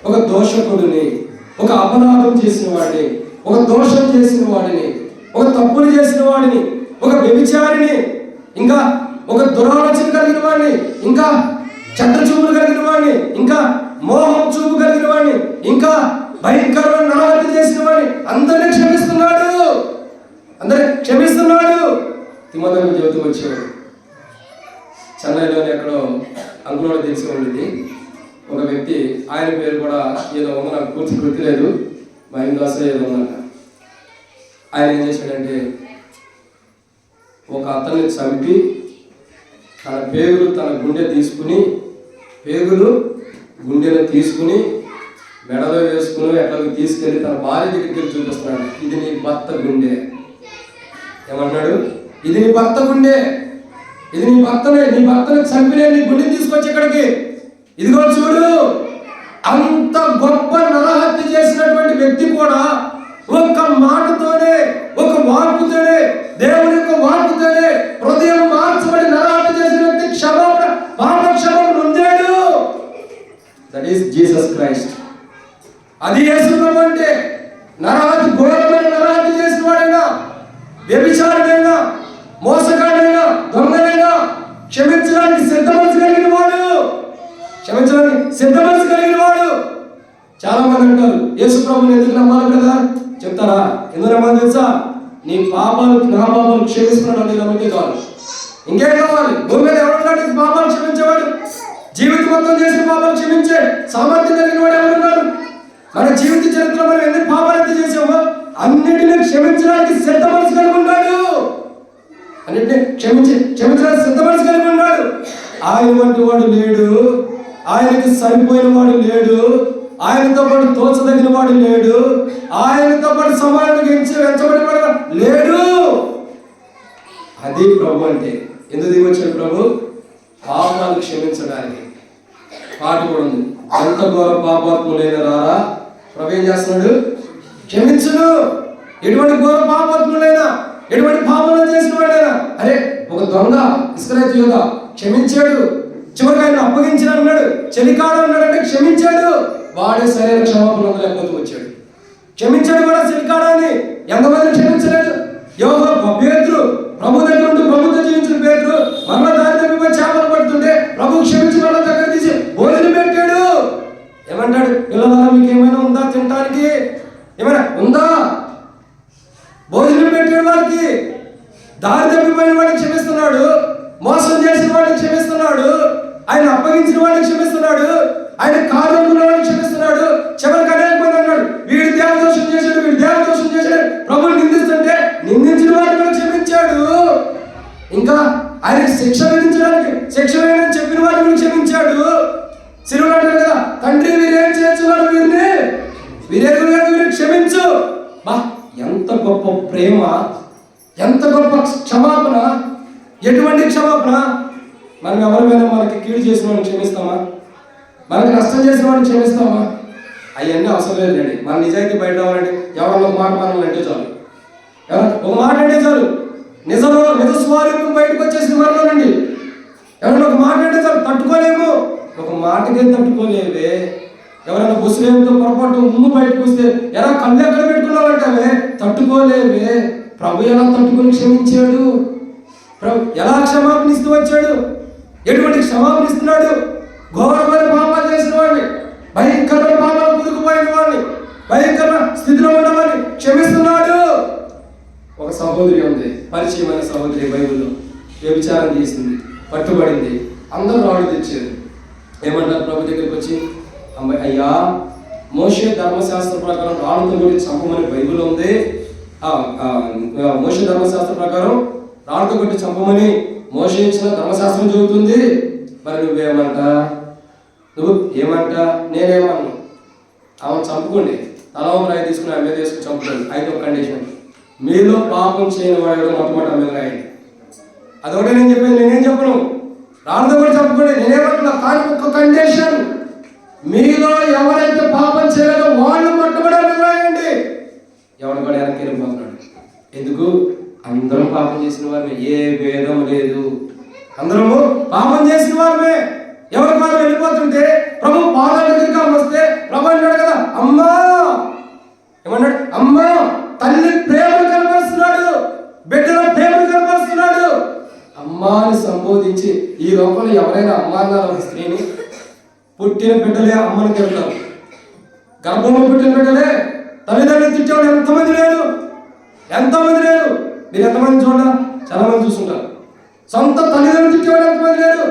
Speaker 2: ఒక దోషకుడిని, ఒక అపరాధం చేసిన వాడిని, ఒక దోషం చేసిన వాడిని, ఒక తప్పులు చేసిన వాడిని, ఒక వ్యభిచారిని, ఇంకా ఒక దురాలోచన కలిగిన వాడిని, ఇంకా చెడ్డ చూపులు కలిగిన వాడిని, ఇంకా మోహం చూపు కలిగిన వాడిని, ఇంకా భయంకరమైన నరహత్య చేసిన వాడిని అందరినీ క్షమిస్తున్నాడు. తిమోతికి చెబుతూ వచ్చాడు. చెన్నైలోని ఎక్కడో అంకులో తెలిసి ఉండింది ఒక వ్యక్తి. ఆయన పేరు కూడా ఏదో ఉందో నాకు పూర్తి గుర్తులేదు, మహిందాస ఏదో ఉందంట. ఆయన ఏం చేశాడంటే ఒక అతన్ని చంపి తన తన గుండెను తీసుకుని మెడలో వేసుకుని ఎక్కడికి తీసుకెళ్ళి తన భార్య దగ్గరికి చూపిస్తున్నాడు. ఇది నీ భర్త గుండె. ఏమన్నాడు? ఇది నీ భర్త గుండె, ఇది నీ భర్తని చంపినే నీ గుండెని తీసుకొచ్చి ఇక్కడికి, ఇదిగో చూడు. అంత గొప్ప నరహత్య చేసినటువంటి వ్యక్తి కూడా ఒక్క మాటతోనే, ఒక వాక్కుతోనే, దేవుని యొక్క వాక్కుతోనే హృదయం మార్చబడి నరహత్య చేసిన వ్యక్తి పాప క్షమాపణ పొందాడు. That is Jesus Christ. అది యేసు ప్రభు అంటే. నరహత్య, ఘోరమైన నరహత్య చేసిన వాడైనా, వ్యభిచారుడైనా, మోసగాడైనా, దొంగలైనా క్షమించడానికి సిద్ధ మనసు కలిగిన వాడు. చాలా మంది అంటారు యేసు ప్రభుని ఎందుకు నమ్మాలి కదా? చెప్తారా? ఎందుకు నమ్మాలి తెలుసా? నా పాపాలు క్షమిస్తున్నాడు అని నమ్మితే కాదు. ఇంకేం కావాలి? భూమి మీద ఎవరున్నాడు పాపాలు క్షమించేవాడు? జీవితం మొత్తం చేసిన పాపాలు క్షమించే సామర్థ్యం కలిగిన వాడు ఎవరున్నారు? మన జీవిత చరిత్రలో మనం ఎన్ని పాపాలు ఎంత చేసామో అన్నిటినీ క్షమించడానికి సిద్ధ మనసు కలిగి ఉన్నాడు. అన్నింటినీ క్షమించడానికి సిద్ధ మనసు కలిగి ఉన్నాడు. ఆయన వంటి వాడు లేడు, ఆయనకి సరిపోయిన వాడు లేడు, ఆయనతో పాటు తోచదగిన వాడు లేడు, ఆయనతో పాటు సమానంగా ఎంచబడిన వాడు లేడు. అది ప్రభు అంటే. ఎందుకు దిగి వచ్చాడు ప్రభు? పాపాలు క్షమించడానికి. పాట కూడా ఉంది, ఎంత ఘోర పాపాత్ములైన రారా. ప్రభు ఏం చేస్తున్నాడు? క్షమించును. ఎటువంటి ఘోర పాపాత్ములైనా, ఎటువంటి పాపంలో చేసిన వాడైనా. అరే, ఒక దొంగ ఇస్రాయేలు యోధ క్షమించాడు, చివరికి ఆయన అప్పగించిన అన్నాడు, చెలికాడు అన్నాడంటే క్షమించాడు. వాడే సరైన క్షమాపణ లేకపోతే వచ్చాడు. క్షమించాడు కూడా సిలికాడాన్ని. ఎంతమంది క్షమించలేదు? పేతురు ప్రభు దగ్గర ఉంటూ ప్రభుత్వం జీవించిన పేతురు మరలా దారి తప్పిపోయి చేపలు పడుతుంటే ప్రభు క్షమించి మరలా దగ్గర తీసి భోజనం పెట్టాడు. ఏమంటాడు? పిల్లలారా మీకు ఏమైనా ఉందా తినడానికి? ఏమైనా ఉందా? భోజనం పెట్టాడు వారికి. దారి తప్పిపోయిన వాడిని క్షమిస్తున్నాడు, మోసం చేసిన వాడిని క్షమిస్తున్నాడు, ఆయన అప్పగించిన వాడిని క్షమిస్తున్నాడు, ఆయన కాదనుకున్న వాడిని క్షమిస్తున్నాడు. చివరికి అనేక మంది అన్నాడు వీడు దేవదోషం చేశాడు, వీడు దేవదోషం చేశాడు ప్రభుని నిందిస్తుంటే నిందించిన వాడిని కూడా క్షమించాడు. ఇంకా ఆయనకి శిక్ష విధించడానికి శిక్ష వేయని చెప్పిన వాడిని క్షమించాడు. సిలువలో అంటారు కదా, తండ్రి వీరేం చేస్తున్నారు, వీరిని క్షమించు. బా ఎంత గొప్ప ప్రేమ, ఎంత గొప్ప క్షమాపణ. ఎటువంటి క్షమాపణ? మనం ఎవరిమైనా మనకి కీడు చేసిన వాడిని క్షమిస్తామా? మనకి నష్టం చేసిన వాడిని క్షమిస్తామా? అవన్నీ అవసరం లేదండి. మన నిజాయితీ బయట రావాలంటే ఎవరన్నా ఒక మాట మానాలంటే చాలు, ఒక మాట అంటే చాలు. నిజ స్వారూప్యం బయటకు వచ్చేసిన మనలోనండి. ఎవరైనా ఒక మాట అంటే చాలు, తట్టుకోలేము. ఒక మాటకే తట్టుకోలేవే. ఎవరైనా బుసులేమితో పొరపాటు ఉమ్ము బయటకు వస్తే ఎలా కళ్ళు ఎక్కడ పెట్టుకున్నావంటావే, తట్టుకోలేవే. ప్రభు ఎలా తట్టుకొని క్షమించాడు? ప్రభు ఎలా క్షమాపణ ఇస్తూ వచ్చాడు? ఎటువంటి క్షమాపణ ఇస్తున్నాడు? ఘోరమైన పాపాలు చేసిన వాడిని, భయంకరమైన పాపాలు కూరుకుపోయిన వాడిని, భయంకరమైన స్థితిలో ఉన్నవాడిని క్షమిస్తున్నాడు. ఒక సహోదరి ఉంది, పరిచయమైన సహోదరి, బైబిల్లో వ్యభిచారం చేసింది, పట్టుబడింది. అందరూ రాళ్ళు తెచ్చారు. ఏమన్నారు ప్రభు దగ్గరికి వచ్చి? అయ్యా, మోషే ధర్మశాస్త్ర ప్రకారం రాళ్ళతో కొట్టి చంపమని బైబిల్ ఉంది. మోషే ధర్మశాస్త్ర ప్రకారం రాళ్ళతో కొట్టి చంపమని మోషే ఇచ్చిన ధర్మశాస్త్రం చెబుతుంది. మరి నువ్వేమంట? నువ్వు ఏమంట? నేనేమన్నా? ఆమె చంపుకోండి, తల ఒక రాయి తీసుకుని ఆమె తీసుకుని చంపుకోండి. అయితే ఒక కండిషన్, మీలో పాపం చేయని వాడు మొట్టమొదటి ఆమె రాయండి. అదొకటే నేను చెప్పేది, నేనేం చెప్పను. రాళ్ళతో కూడా చంపుకోండి, నేనేమంటున్నా. కానీ ఒక్క కండిషన్, మీలో ఎవరైతే పాపం చేయలేదో వాళ్ళు మొట్టమొదటి ఆమె రాయండి. ఎవడు కూడా వెనక్కి వెళ్ళిపోతున్నాడు. ఎందుకు? అందరం పాపం చేసిన వారిని, ఏ భేదం లేదు. అందరము పాపం చేసిన వారమే. ఎవరి వాళ్ళు వెళ్ళిపోతుంటే ప్రభు పాదాల దగ్గరికి వస్తే ప్రభు అన్నాడు కదా, అమ్మా ఏమన్నాడు? అమ్మా, తల్లి ప్రేమను కనపరుస్తున్నాడు, బిడ్డల ప్రేమను కనపరుస్తున్నాడు. అమ్మాని సంబోధించి ఈ లోపల ఎవరైనా అమ్మా అన్నారు ఒక స్త్రీని, పుట్టిన బిడ్డలే అమ్మని తింటారు. గర్భంలో పుట్టిన బిడ్డలే తల్లిదండ్రులు తిట్టేవాడు ఎంతమంది లేరు, ఎంతమంది లేరు. మీరు ఎంతమంది చూడాలి? చాలా మంది చూస్తుంటారు. సొంత తల్లిదండ్రులు తిట్టేవాడు ఎంతమంది లేరు.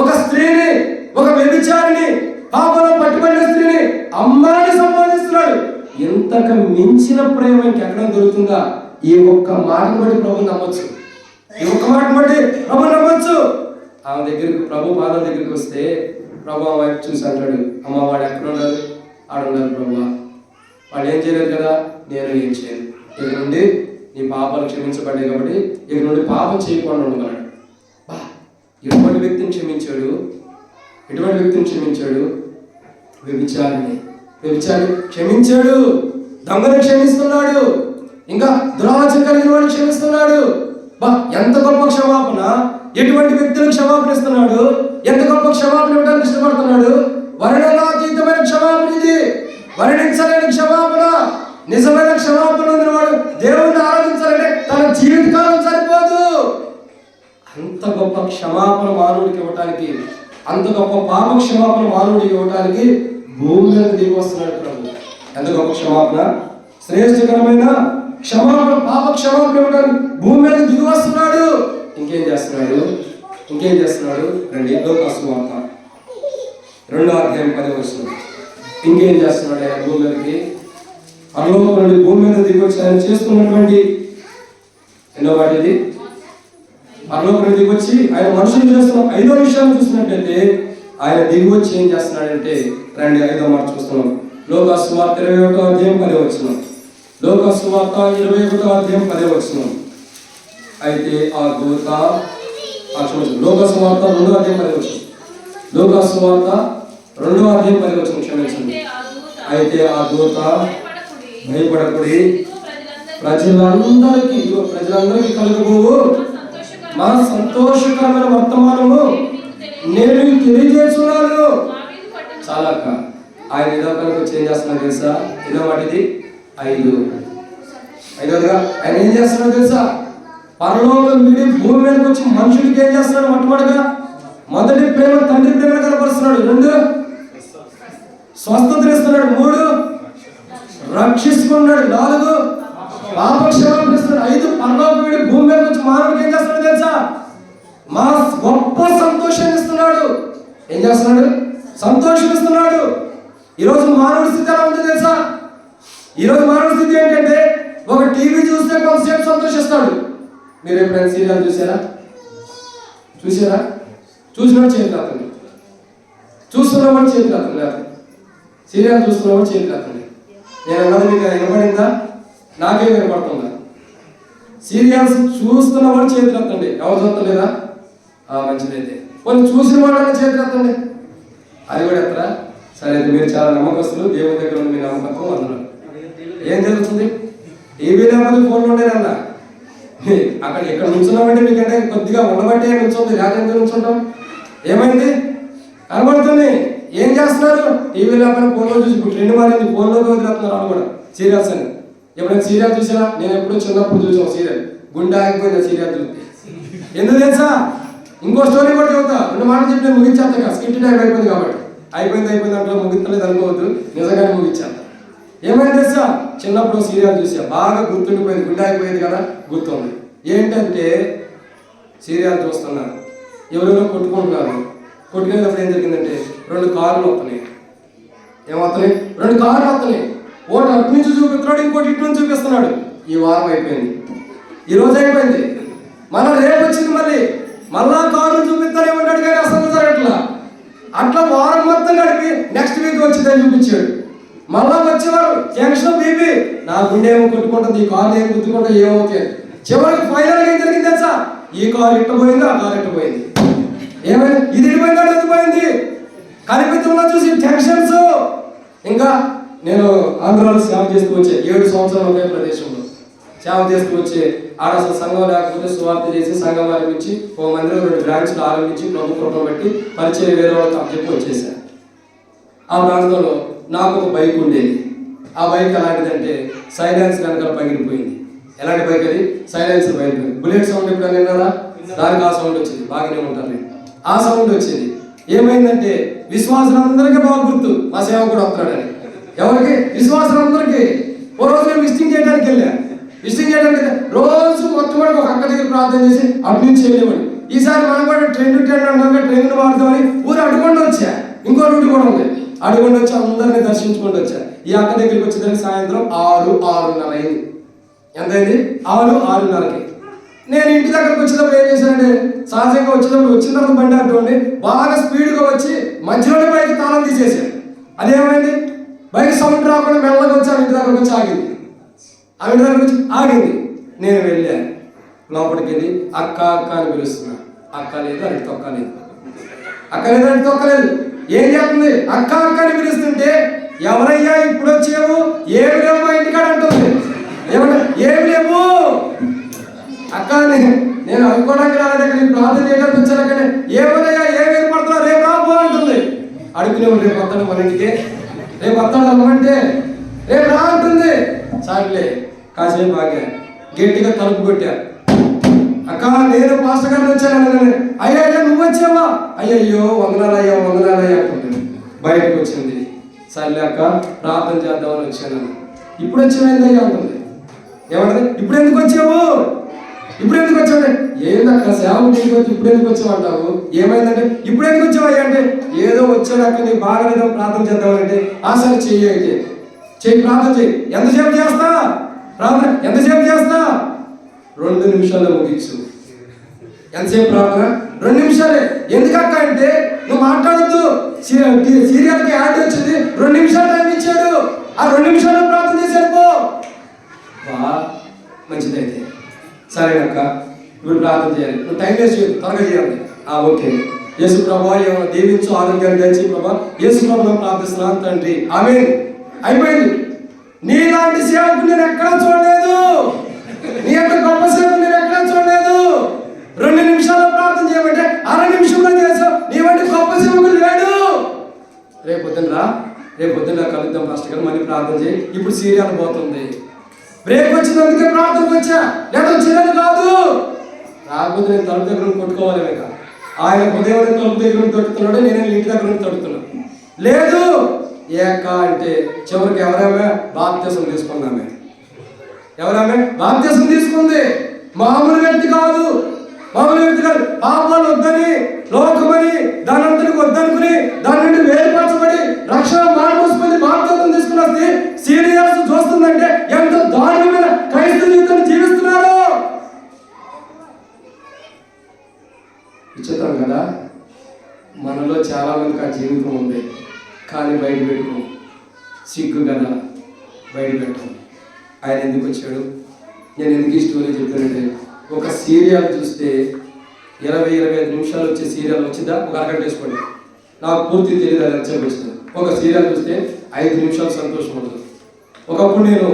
Speaker 2: ఒక స్త్రీని, ఒక వ్యభిచారిని, పాపంలో పట్టుబడిన స్త్రీని అమ్మాని సంబోధిస్తున్నాడు. ఇంతకు మించిన ప్రేమ ఇంకెక్కడ దొరుకుతుందా? ఈ ఒక్క మాటను బట్టి ప్రభు నమ్మొచ్చు, ఈ ఒక్క మాట బట్టి ప్రభు నమ్మొచ్చు. ఆమె దగ్గరికి, ప్రభు పాదాల దగ్గరికి వస్తే ప్రభు ఆ వైపు చూసి అంటాడు, అమ్మ వాడు ఎక్కడ ఉన్నారు? ఆడున్నారు. ప్రభు వాడు ఏం చేయలేదు కదా, నేను ఏం చేయను. ఇక నుండి నీ పాపాలు క్షమించబడ్డాయి కాబట్టి ఇక నుండి పాపం చేయకుండా ఉండమన్నాడు. ఎటువంటి వ్యక్తిని క్షమించాడు? ఎటువంటి వ్యక్తిని క్షమించాడు? వ్యభిచారిని క్షమించాడు. దొంగను క్షమిస్తున్నాడు. ఇంకా దురాలోచన కలిగిన వాడిని క్షమిస్తున్నాడు. ఎంత గొప్ప క్షమాపణ! ఎటువంటి వ్యక్తులకు క్షమాపణ ఇస్తున్నాడు? ఎంత గొప్ప క్షమాపణ ఇవ్వడానికి ఇష్టపడుతున్నాడు? వర్ణనాతీతమైన క్షమాపణ ఇది, వర్ణించలేని క్షమాపణ. నిజమైన క్షమాపణ ఉంది వాడు దేవుణ్ణి ఆరాధించాలంటే తన జీవితకాలం సరిపోదు. అంత గొప్ప క్షమాపణ మానవుడికి ఇవ్వటానికి, అంత గొప్ప పాప క్షమాపణ మానవుడికి ఇవ్వటానికి భూమి మీద దిగి వస్తున్నాడు ప్రభు. ఎంత గొప్ప క్షమాపణ! శ్రేష్టకరమైన క్షమాపణ, పాప క్షమాపణ ఇవ్వడానికి భూమి మీద దిగి వస్తున్నాడు. ఇంకేం చేస్తున్నాడు? రండి, లూకాసు వార్త 2వ అధ్యాయం 10వ వచనం. ఇంకేం చేస్తున్నాడు ఆయన భూమి మీదకి? పరలోకం నుండి భూమి మీద దిగి వచ్చి ఆయన చేస్తున్నటువంటి ఎన్నో వాటిది, పరలోకం నుండి దిగి వచ్చి ఆయన మనుషులు చేస్తున్న 5వ విషయాన్ని చూసినట్లయితే ఆయన దిగి వచ్చి ఏం చేస్తున్నాడంటే, రండి 5వ మాట చూస్తున్నాం. లూకాసు వార్త 21వ అధ్యాయం 10వ వచనం. లూకాసు వార్త 21వ అధ్యాయం 10వ వచనం. అయితే ఆ దూత, లూకాసు వార్త 2వ అధ్యాయం 10వ వచనం. లూకాసు వార్త 2వ అధ్యాయం 10వ వచనం, క్షమించండి. అయితే ఆ దూత భయపడకుడి, ప్రజలందరికీ కలుగుబోవు మా సంతోషకరమైన వర్తమానము నేను తెలియజేస్తున్నాను. చాలా ఆయన ఇదో కనుక చేంజ్ చేస్తున్నా తెలుసా? ఇదో వాటిది ఐదవదిగా ఆయన ఏం చేస్తున్నాడో తెలుసా? పరలోకం వీడి భూమి మీదకి వచ్చి మనుషుడికి ఏం చేస్తున్నాడు? మొట్టమొదటిగా మొదటి ప్రేమ తండ్రి ప్రేమ కనపరుస్తున్నాడు. 2 స్వస్థతనిస్తున్నాడు. 3 రక్షిస్తున్నాడు. 4 పాప క్షమాపణ ఇస్తున్నాడు. 5 పరలోకం వీడి భూమి మీదకి వచ్చి మానవుడికి ఏం చేస్తున్నాడు తెలుసా? మా గొప్ప సంతోషాన్ని ఇస్తున్నాడు. ఏం చేస్తున్నాడు? సంతోషం ఇస్తున్నాడు. ఈరోజు మానవుడి స్థితి ఎలా ఉందో తెలుసా? ఈరోజు మానవుడి స్థితి ఏంటంటే, ఒక టీవీ చూస్తే కొంతసేపు సంతోషిస్తాడు. మీరు ఎప్పుడైనా సీరియల్ చూసారా? చూసినవాడు చేతులు అతను, చూస్తున్నవాడు చేతులు అతను లేదు. సీరియల్ చూస్తున్నవాడు చేతులు అతను. నేను అన్నది మీకు వినపడిందా? నాకే వినపడుతుందా? సీరియల్స్ చూస్తున్నవాడు చేతులు ఎత్తండి. ఎవరు చూస్తలేదా? మంచిదైతే కొన్ని చూసిన వాళ్ళని చేతులు ఎత్తండి. అది కూడా ఎత్తరా? సరే, అయితే మీరు చాలా నమ్మకస్తులు. దేవుని దగ్గర ఉన్న మీ నమ్మకత్వం అందులో ఏం జరుగుతుంది? టీవీ లేకపోతే ఫోన్లో ఉండేదన్నా అక్కడ ఎక్కడ నుంచున్నామంటే మీకంటే కొద్దిగా ఉండబట్టే నుంచుంది. లేకపోతే నుంచుంటాం. ఏమైంది? కనబడుతుంది. ఏం చేస్తున్నారు? టీవీ లేకపోతే ఫోన్లో చూసి ఇప్పుడు ట్రెండ్ మారింది. ఫోన్లోకి వదిలేస్తున్నారు వాళ్ళు కూడా సీరియల్స్ అని. ఎప్పుడైనా సీరియల్ చూసారా? నేను ఎప్పుడూ చిన్నప్పుడు చూసాను సీరియల్. గుండె ఆగిపోయింది సీరియల్ చూస్తే. ఎందుకు తెలుసా? ఇంకో స్టోరీ కూడా చెబుతా. 2 మాటలు చెప్పి నేను ముగించేస్తా. స్కిట్ టైం అయిపోయింది కాబట్టి. అయిపోయింది అంటే ముగించలేదు అనుకోవద్దు, నిజంగానే ముగించేస్తా. ఏమైంది తెలుసా? చిన్నప్పుడు సీరియల్ చూసా, బాగా గుర్తుండిపోయింది. గుండె ఆగిపోయింది కదా, గుర్తుంది. ఏంటంటే సీరియల్ చూస్తున్నాను, ఎవరెవరో కొట్టుకుంటున్నారు. కొట్టుకునేటప్పుడు ఏం జరిగిందంటే 2 కార్లు వస్తున్నాయి. ఏమవుతున్నాయి? 2 కార్లు వస్తున్నాయి. ఒకటి అటు నుంచి చూపిస్తున్నాడు, ఇంకోటి ఇటు నుంచి చూపిస్తున్నాడు. ఈ వారం అయిపోయింది, ఈ రోజు అయిపోయింది. మళ్ళీ రేపు వచ్చింది, మళ్ళా కార్లు చూపిస్తాను ఏమంటాడు కానీ అసలు జరగట్లా. అట్లా వారం మొత్తం గడిపి నెక్స్ట్ వీక్ వచ్చిందని చూపించాడు. మళ్ళా వచ్చేవారు టెన్షన్, బీపీ, నా గుండె ఏమో కొట్టుకుంటుంది, ఈ కారు ఏమో గుర్తుకుంటా, ఏమవుతాయి. చివరికి ఫైనల్గా ఏం జరిగింది తెలుసా? ఈ కారు ఇట్టపోయింది, ఆ కారు ఇట్టపోయింది. ఏమైంది? ఇది ఇడిపోయింది, అది ఎత్తిపోయింది. కనిపిస్తున్నా చూసి టెన్షన్స్. ఇంకా నేను ఆంధ్రాలో సేవ చేస్తూ వచ్చే 7 సంవత్సరాలు ఒకే ప్రదేశంలో సేవ చేస్తూ వచ్చే ఆడ అసలు సంఘం లేకపోతే సువార్త చేసి సంఘం ఆరంభించి ఓ మందిలో 2 బ్రాంచ్లు ఆరంభించి ప్రభు కృపను బట్టి పరిచయం వేరే వాళ్ళకి అప్పచెప్పి వచ్చేసాను. ఆ ప్రాంతంలో నాకు ఒక బైక్ ఉండేది. ఆ బైక్ ఎలాంటిదంటే సైలెన్స్ కనుక పగిలిపోయింది. ఎలాంటి బైక్ అది? సైలెన్సర్ పగిలిపోయింది. బుల్లెట్ సౌండ్ ఎప్పుడైనా విన్నారా? దానికి ఆ సౌండ్ వచ్చింది. బాగానే ఉంటారు. ఆ సౌండ్ వచ్చింది. ఏమైందంటే విశ్వాసులందరికీ బాగా గుర్తు, మా సేవకుడు వస్తున్నాడని. ఎవరికి? విశ్వాసులందరికీ. ఓ రోజు నేను విజిటింగ్ చేయడానికి వెళ్ళాను. విజిటింగ్ చేయడానికి రోజు మొట్టమొదటి ఒక అక్క దగ్గర ప్రార్థన చేసి అటు నుంచి వెళ్ళేవాడు. ఈసారి మనం కూడా ట్రైన్ అనగా ట్రైన్ వాడతామని ఊరు అడుగుండి వచ్చా. ఇంకో రూట్ కూడా ఉంది. అడుగుండి వచ్చి అందరినీ దర్శించుకుంటూ వచ్చా. ఈ అక్క దగ్గరికి వచ్చేసరికి సాయంత్రం 6-6:30 అయింది. ఎంతైంది? 6-6:30కి. నేను ఇంటి దగ్గరకు వచ్చేటప్పుడు ఏం చేశానంటే, సహజంగా వచ్చేటప్పుడు వచ్చిన తర్వాత బండి అటువంటి బాగా స్పీడ్గా వచ్చి మధ్యలోనే బైక్ తాళం తీసేసాను. అదేమైంది? బైక్ సౌండ్ రాకుండా మెల్లగా వచ్చి ఆ ఇంటి దగ్గరకు వచ్చి ఆగింది. ఆ ఇంటి దగ్గరకు వచ్చి ఆగింది. నేను వెళ్ళాను. లోపలికి వెళ్ళి అక్క అక్క అని పిలుస్తున్నా. అక్క లేదు, అరటి తొక్క లేదు. అక్క లేదు, అరటి తొక్క లేదు. ఏం చేస్తుంది? అక్క అక్క అని పిలుస్తుంటే, ఎవరయ్యా ఇప్పుడు వచ్చేవు? ఏమి లేవు మా ఇంటికాడ అంటుంది. ఏమంటే ఏమి లేవు అక్క. నేను అనుకోవడానికి రాలేదు, నీ ప్రార్థన చేయడానికి వచ్చాను. అక్కడ ఏమయ్యా ఏమి ఏర్పడుతున్నా, రేపు రాబో అంటుంది. అడుగునేవాడు, రేపు వస్తాను మన ఇంటికి, రేపు వస్తాడు అమ్మంటే రేపు రా అంటుంది. సార్లే కాసేపు ఆగా, గట్టిగా తలుపు కొట్టా. అక్క నేను పాస్టర్ గారిని వచ్చాను. అయ్యా నువ్వు వచ్చావా? అయ్యయ్యో వందనాలయ్యా అంటుంది. బయటకు వచ్చింది. సర్లే అక్క ప్రార్థన చేద్దామని వచ్చాను. ఇప్పుడు వచ్చావేందయ్యా అంటుంది. ఏమంటది? ఇప్పుడు ఎందుకు వచ్చావు? ఏందక్క సేవ నీకు వచ్చి ఇప్పుడు ఎందుకు వచ్చావంటావు? ఏమైందంటే ఇప్పుడు ఎందుకు వచ్చావయ్యా అంటే, ఏదో వచ్చాడక్క నీ బాగా లేదో ప్రార్థన చేద్దామంటే, సరే చెయ్యి, అయితే చెయ్యి, ప్రార్థన చెయ్యి. ఎంతసేపు చేస్తా ప్రార్థన? ఎంతసేపు చేస్తా? 2 నిమిషాల్లో ముగించు. ఎంతసేపు ప్రార్థన? 2 నిమిషాలే. ఎందుకక్క అంటే, నువ్వు మాట్లాడద్దు, సీరియల్కి యాడ్ వచ్చింది, 2 నిమిషాలు టైం ఇచ్చాడు. ఆ 2 నిమిషాల్లో ప్రార్థన చేసి వెళ్ళిపో. మంచిదైతే సరేనక్క, ఇప్పుడు ప్రార్థన చేయాలి. నువ్వు టైం వేస్ట్ చేయదు, త్వరగా చేయాలి. ఓకే. యేసు ప్రభా దీవించు, ఆరోగ్యాన్ని దయచి ప్రభా. యేసు ప్రభువును ప్రార్థిస్తున్నాను తండ్రి, ఆమేన్. అయిపోయింది. నీలాంటి సేవకు నేను ఎక్కడా చూడలేదు. నీ యొక్క గొప్ప సేవకు నేను ఎక్కడా చూడలేదు. 2 నిమిషాల్లో ప్రార్థన చేయమంటే 1/2 నిమిషంలో చేసావు. నీ వంటి గొప్ప సేవకు లేడు. రేపు పొద్దున రా, రేపు పొద్దున్న కలుద్దాం పాస్టర్ గారు, మళ్ళీ ప్రార్థన చేయి, ఇప్పుడు సీరియల్ పోతుంది. బ్రేక్ వచ్చినందుకే ప్రార్థనకు వచ్చా, లేదా వచ్చేదని కాదు. రాకపోతే నేను తలుపు దగ్గర కొట్టుకోవాలి లేక. ఆయన ఉదయం తలుపు దగ్గర తొడుతున్నాడు, నేను ఇంటి దగ్గర తొడుతున్నాను. లేదు ఏక అంటే చివరికి ఎవరామే బాప్తిసం తీసుకున్నామే. ఎవరామే బాప్తిసం తీసుకుంది. మామూలు వ్యక్తి కాదు, మామూలు వ్యక్తి కాదు. పాపాలు వద్దని, లోకమని, దాని అంతటికి వద్దనుకుని దాని నుండి వేరుపరచబడి రక్షణ మార్మోసుకొని బాప్తిసం తీసుకుని వస్తే సీరియస్ చూస్తుందంటే ఎంత దారుణమైన క్రైస్తవ జీవితాన్ని జీవిస్తున్నారు. విచిత్రం కదా. మనలో చాలా మందికి ఆ జీవితం ఉంది, కానీ బయట పెట్టుకో. సిగ్గు కదా, బయట పెట్టాం. ఆయన ఎందుకు వచ్చాడు? నేను ఎందుకు ఈ స్టోరీ చెప్పానంటే, ఒక సీరియల్ చూస్తే 20-25 నిమిషాలు వచ్చే సీరియల్ వచ్చిందా ఒక అరగంట వేసుకోండి. నాకు పూర్తి తెలియదు, అది వచ్చే వచ్చింది. ఒక సీరియల్ చూస్తే 5 నిమిషాలు సంతోషం ఉంటుంది. ఒకప్పుడు నేను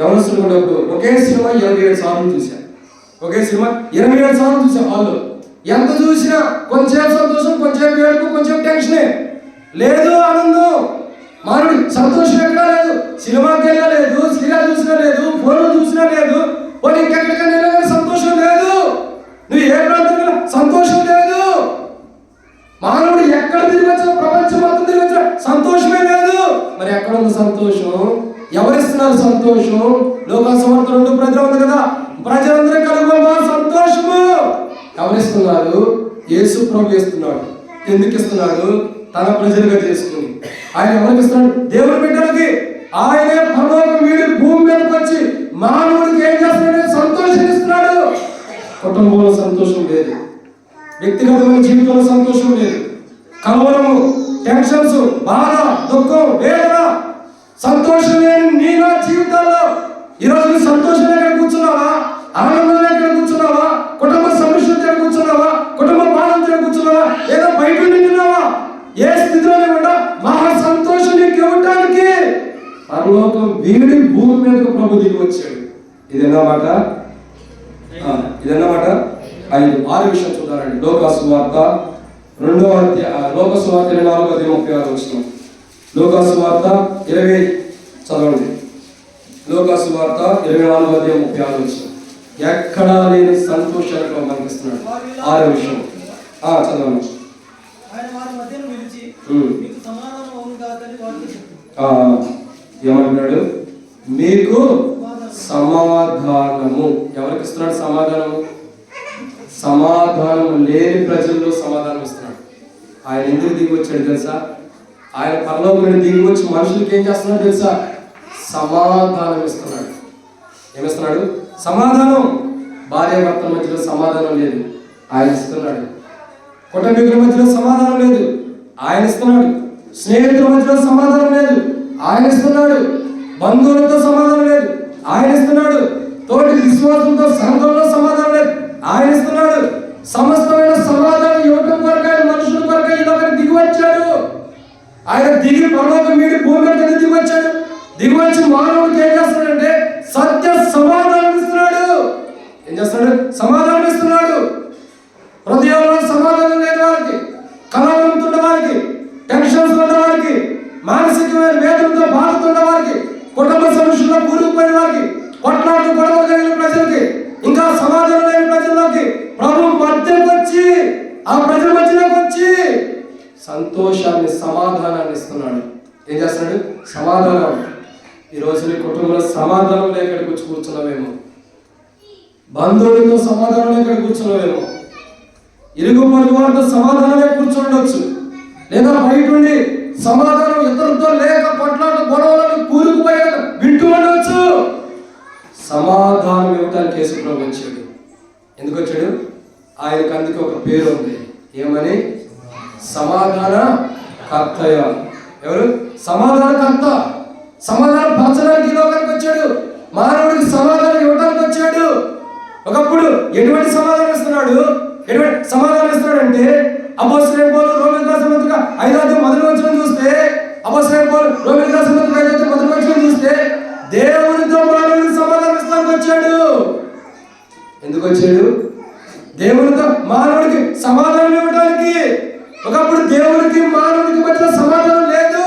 Speaker 2: ఎవరు ఉన్నప్పుడు ఒకే సినిమా 27 సార్లు చూశాను. ఒకే సినిమా 27 సార్లు చూసాను హాల్లో. ఎంత చూసినా కొంచెం సంతోషం, కొంచెం ఏడుపు, కొంచెం టెన్షనే. లేదు ఆనందం, మానవుడి సంతోషం ఎక్కడా లేదు. సినిమాకి వెళ్ళలేదు, సీరియల్ చూసినా లేదు, ఫోన్లు చూసినా లేదు, పోనీ ఇంకెక్కడికైనా వెళ్ళగానే సంతోషం లేదు. నువ్వు ఏ ప్రాంతంలో సంతోషం లేదు. మానవుడు ఎక్కడ తిరిగి వచ్చినా, ప్రపంచం మొత్తం తిరిగి వచ్చినా సంతోషమే లేదు. మరి ఎక్కడ ఉంది సంతోషం? ఎవరిస్తున్నారు సంతోషం? లోకసువార్త 2 ఉంది కదా, ప్రజలందరూ కలుగుమా సంతోషము. ఎవరిస్తున్నారు? యేసు ప్రభు ఇస్తున్నాడు. ఎందుకు ఇస్తున్నాడు? తన ప్రజలుగా చేసుకుని. ఆయన ఎవరికి ఇస్తున్నాడు? దేవుని బిడ్డలకి. ఆయనే పరలోకం వీడి భూమి మీదకి వచ్చి మానవుడికి ఏం చేస్తున్నాడు? సంతోషం ఇస్తున్నాడు. కుటుంబంలో సంతోషం లేదు, వ్యక్తిగతమైన జీవితంలో సంతోషం లేదు, కలవరము, టెన్షన్స్, బాధ, దుఃఖం, వేదన, సంతోషం లేని నీ నా జీవితాల్లో ఈరోజు నీ సంతోషం ఎక్కడ కూర్చున్నావా? ఆనందంగా ఎక్కడ కూర్చున్నావా? కుటుంబ సమస్యలు ఎక్కడ కూర్చున్నావా? కుటుంబ బాధలు ఎక్కడ కూర్చున్నావా? ఏదో బయట నింటున్నావా? ఏ స్థితిలోనే ఉండా మహా సంతోషం నీకు ఇవ్వటానికి పరలోకం వీడి భూమి మీదకు ప్రభు దిగి వచ్చాడు. ఇదన్నమాట. 6 విషయం చూడాలండి. లోకసువార్త 24:36 లోకసువార్త 20 చదవండి. లోకసువార్త 24:36 ఎక్కడా లేని సంతోషాన్ని మనకిస్తున్నాడు. 6 విషయం చదవండి. ఏమంటున్నాడు? మీకు సమాధానము. ఎవరికి ఇస్తున్నాడు సమాధానము? సమాధానం లేని ప్రజల్లో సమాధానం ఇస్తున్నాడు. ఆయన ఎందుకు దిగి వచ్చాడు తెలుసా? ఆయన పరలోకం నుండి దిగి వచ్చి మనుషులకి ఏం చేస్తున్నాడు తెలుసా? సమాధానం ఇస్తున్నాడు. ఏమిస్తున్నాడు? సమాధానం. భార్య భర్తల మధ్యలో సమాధానం లేదు, ఆయన ఇస్తున్నాడు. కుటుంబీకుల మధ్యలో సమాధానం లేదు, ఆయన ఇస్తున్నాడు. స్నేహితుల మధ్యలో సమాధానం లేదు, ఆయన ఇస్తున్నాడు. బంధువులతో సమాధానం లేదు, ఆయన ఇస్తున్నాడు. తోటి విశ్వాసంతో సంఘంలో సమాధానం లేదు, ఆయన ఇస్తున్నాడు. సమస్తమైన సమాధానం ఇవ్వటం కొరకు ఆయన మనుషుల కొరకు ఈ లోకానికి దిగి వచ్చాడు. ఆయన దిగి పరలోకం వీడి భూమి మీద దిగి వచ్చాడు. దిగి వచ్చి మానవుడికి ఏం చేస్తున్నాడంటే సత్య సమాధానం ఇస్తున్నాడు. ఏం చేస్తున్నాడు? సమాధానం ఇస్తున్నాడు. హృదయంలో సమాధానం లేని వారికి, కలవరంతున్న వారికి, టెన్షన్స్ ఉన్న వారికి, మానసికమైన వేదనతో బాధతున్న వారికి, కుటుంబ సమస్యల్లో కూరుకుపోయిన వారికి, కొట్లాడుతూ గొడవ కలిగిన ప్రజలకి, ఇంకా సమాధానం లేని ప్రజల్లోకి ప్రభు మధ్యకు వచ్చి ఆ ప్రజల మధ్యలోకి వచ్చి సంతోషాన్ని, సమాధానాన్ని ఇస్తున్నాడు. ఏం చేస్తున్నాడు? సమాధానం. ఈరోజు నీ కుటుంబంలో సమాధానం లేక వచ్చి కూర్చున్నావేమో, బంధువులతో సమాధానం లేక కూర్చున్నావేమో, ఇరుగు పొరుగు వారితో సమాధానం లేక కూర్చుండొచ్చు, లేదా బయట ఉండి సమాధానం ఇతరులతో లేక కొట్లాట గొడవలను కూరుకుపోయే వింటూ ఉండవచ్చు. సమాధానం ఇవ్వటానికి యేసు ప్రభు వచ్చాడు. ఎందుకు వచ్చాడు? ఆయనకు అందుకే ఒక పేరు ఉంది. ఏమని? సమాధాన కర్తయ్య. ఎవరు? సమాధాన కర్త. సమాధానం పరచడానికి ఈ లోకానికి వచ్చాడు. మానవుడికి సమాధానం ఇవ్వడానికి వచ్చాడు. ఒకప్పుడు ఎటువంటి సమాధానం ఇస్తున్నాడు? ఎటువంటి సమాధానం ఇస్తున్నాడంటే అపోస్తలుడైన పౌలు రోమీయులకు రాసిన పత్రిక 5:1 చూస్తే, అపోస్తలుడైన పౌలు రోమీయులకు రాసిన పత్రిక 5:1 చూస్తే దేవునితో మానవుడికి సమాధానం ఇస్తానికి వచ్చాడు. ఎందుకు వచ్చాడు? దేవునితో మానవుడికి సమాధానం ఇవ్వడానికి. ఒకప్పుడు దేవునికి మానవుడికి మధ్య సమాధానం లేదు.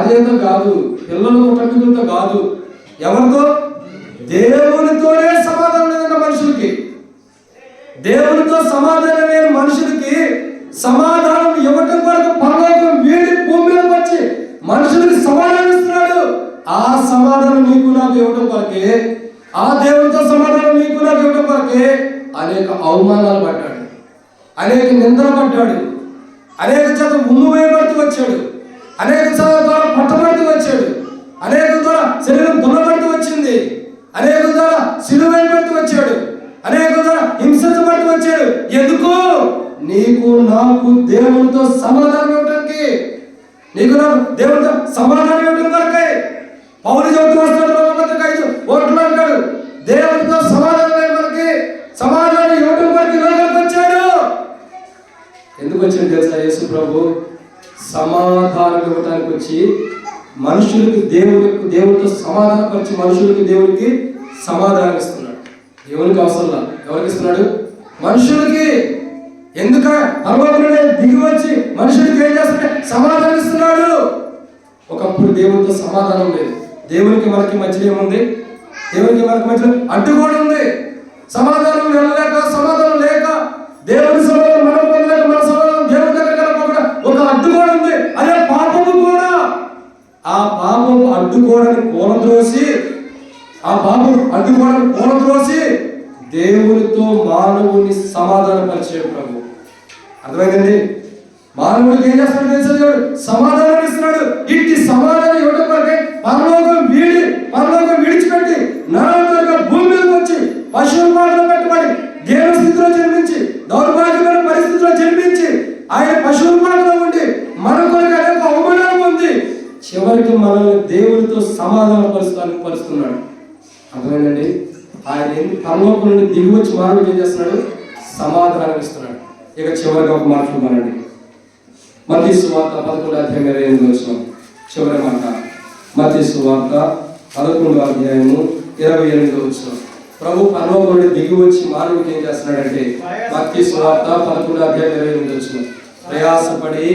Speaker 2: భార్యతో కాదు, పిల్లల కుటుంబీకులతో కాదు, ఎవరితో? దేవునితోనే సమాధానం లేదంట మనుషులకి. దేవునితో సమాధానం లేని మనుషులకి సమాధానం ఇవ్వటం కొరకు పరలోకం వీడి భూమి మీదకి వచ్చి మనుషులకి సమాధానం ఇస్తున్నాడు. ఆ సమాధానం నీకు నాకు ఇవ్వటం కొరకే, ఆ దేవునితో సమాధానం నీకు నాకు ఇవ్వటం కొరకే అనేక అవమానాలు పడ్డాడు, అనేక నిందలు పడ్డాడు, అనేక చేత ఉమ్ము వేయబడుతూ వచ్చాడు, అనేక ద్వారా పట్టబడుతూ వచ్చాడు, అనేక ద్వారా శరీరం దున్నబడుతూ వచ్చింది, అనేక ద్వారా సిలువ వేయబడుతూ వచ్చాడు, అనేక ద్వారా హింసించబడుతూ వచ్చాడు. ఎందుకు? నీకు నాకు దేవునితో సమాధానం ఇవ్వడానికి, నీకు నాకు దేవునితో సమాధానం ఇవ్వడం కొరకే. పౌలు చెబుతూ వస్తాడు రోమపత్రిక 5:1 అంటాడు, దేవునితో సమాధానం మనకి సమాధానం ఇవ్వడం కొరకు లోకానికి వచ్చాడు. ఎందుకు వచ్చింది తెలుసా? యేసు ప్రభు సమాధానం ఇవ్వడానికి వచ్చి మనుషులకి దేవునితో సమాధానం పరిచి మనుషులకి దేవునికి సమాధానం ఇస్తున్నాడు. దేవునికి అవసరం, ఎవరికి ఇస్తున్నాడు? మనుషులకి. ఎందుక పరలోకంలో దిగి వచ్చి మనుషులకి ఏం చేస్తున్నాడు? సమాధానం ఇస్తున్నాడు. ఒకప్పుడు దేవునితో సమాధానం లేదు. దేవునికి మనకి మధ్యలో ఏముంది? దేవునికి మనకి మధ్యలో అడ్డుగోడ ఉంది. సమాధానం వెళ్ళలేక, సమాధానం లేక, దేవుని సమాధానం మనం పొందలేక, మన సమాధానం దేవుని దగ్గర ఒక అడ్డుగోడ ఉంది. అదే పాపము కూడా. ఆ పాపము అడ్డుగోడని కూలద్రోసి, ఆ పాపం అడ్డుగోడని కూలద్రోసి దేవునితో మానవుని సమాధానం పరిచయం ప్రభు. అర్థమైందండి? మానవుడికి ఏం చేస్తాడు తెలుసు? సమాధానం ఇస్తున్నాడు. ఇట్టి సమాధానం ఇవ్వడం కొరకే పరలోకం విడిచిపెట్టి నరకంగా భూమి మీదకి వచ్చి పశువుల పాటలో పెట్టబడి దేవుని స్థితిలో జన్మించి దౌర్భాగ్యమైన పరిస్థితిలో జన్మించి ఆయన పశువుల పాటలో ఉండి మన కొరకు అనేక అవమానాలు పొంది చివరికి మనల్ని దేవునితో సమాధాన పరుస్తున్నాడు. అర్థమైందండి? ఆయన పరలోకం నుండి దిగి వచ్చి మానవుడికి ఏం చేస్తున్నాడు? సమాధానం ఇస్తున్నాడు. ఇక చివరిగా ఒక మాట చూద్దామండి. మత్తయి సువార్త 11:28 చివరి మాట. మత్తయి సువార్త 11:28 ప్రభు పరలోకం నుండి దిగి వచ్చి మానవుడికి ఏం చేస్తున్నాడంటే, మత్తయి సువార్త 11:28 ప్రయాసపడి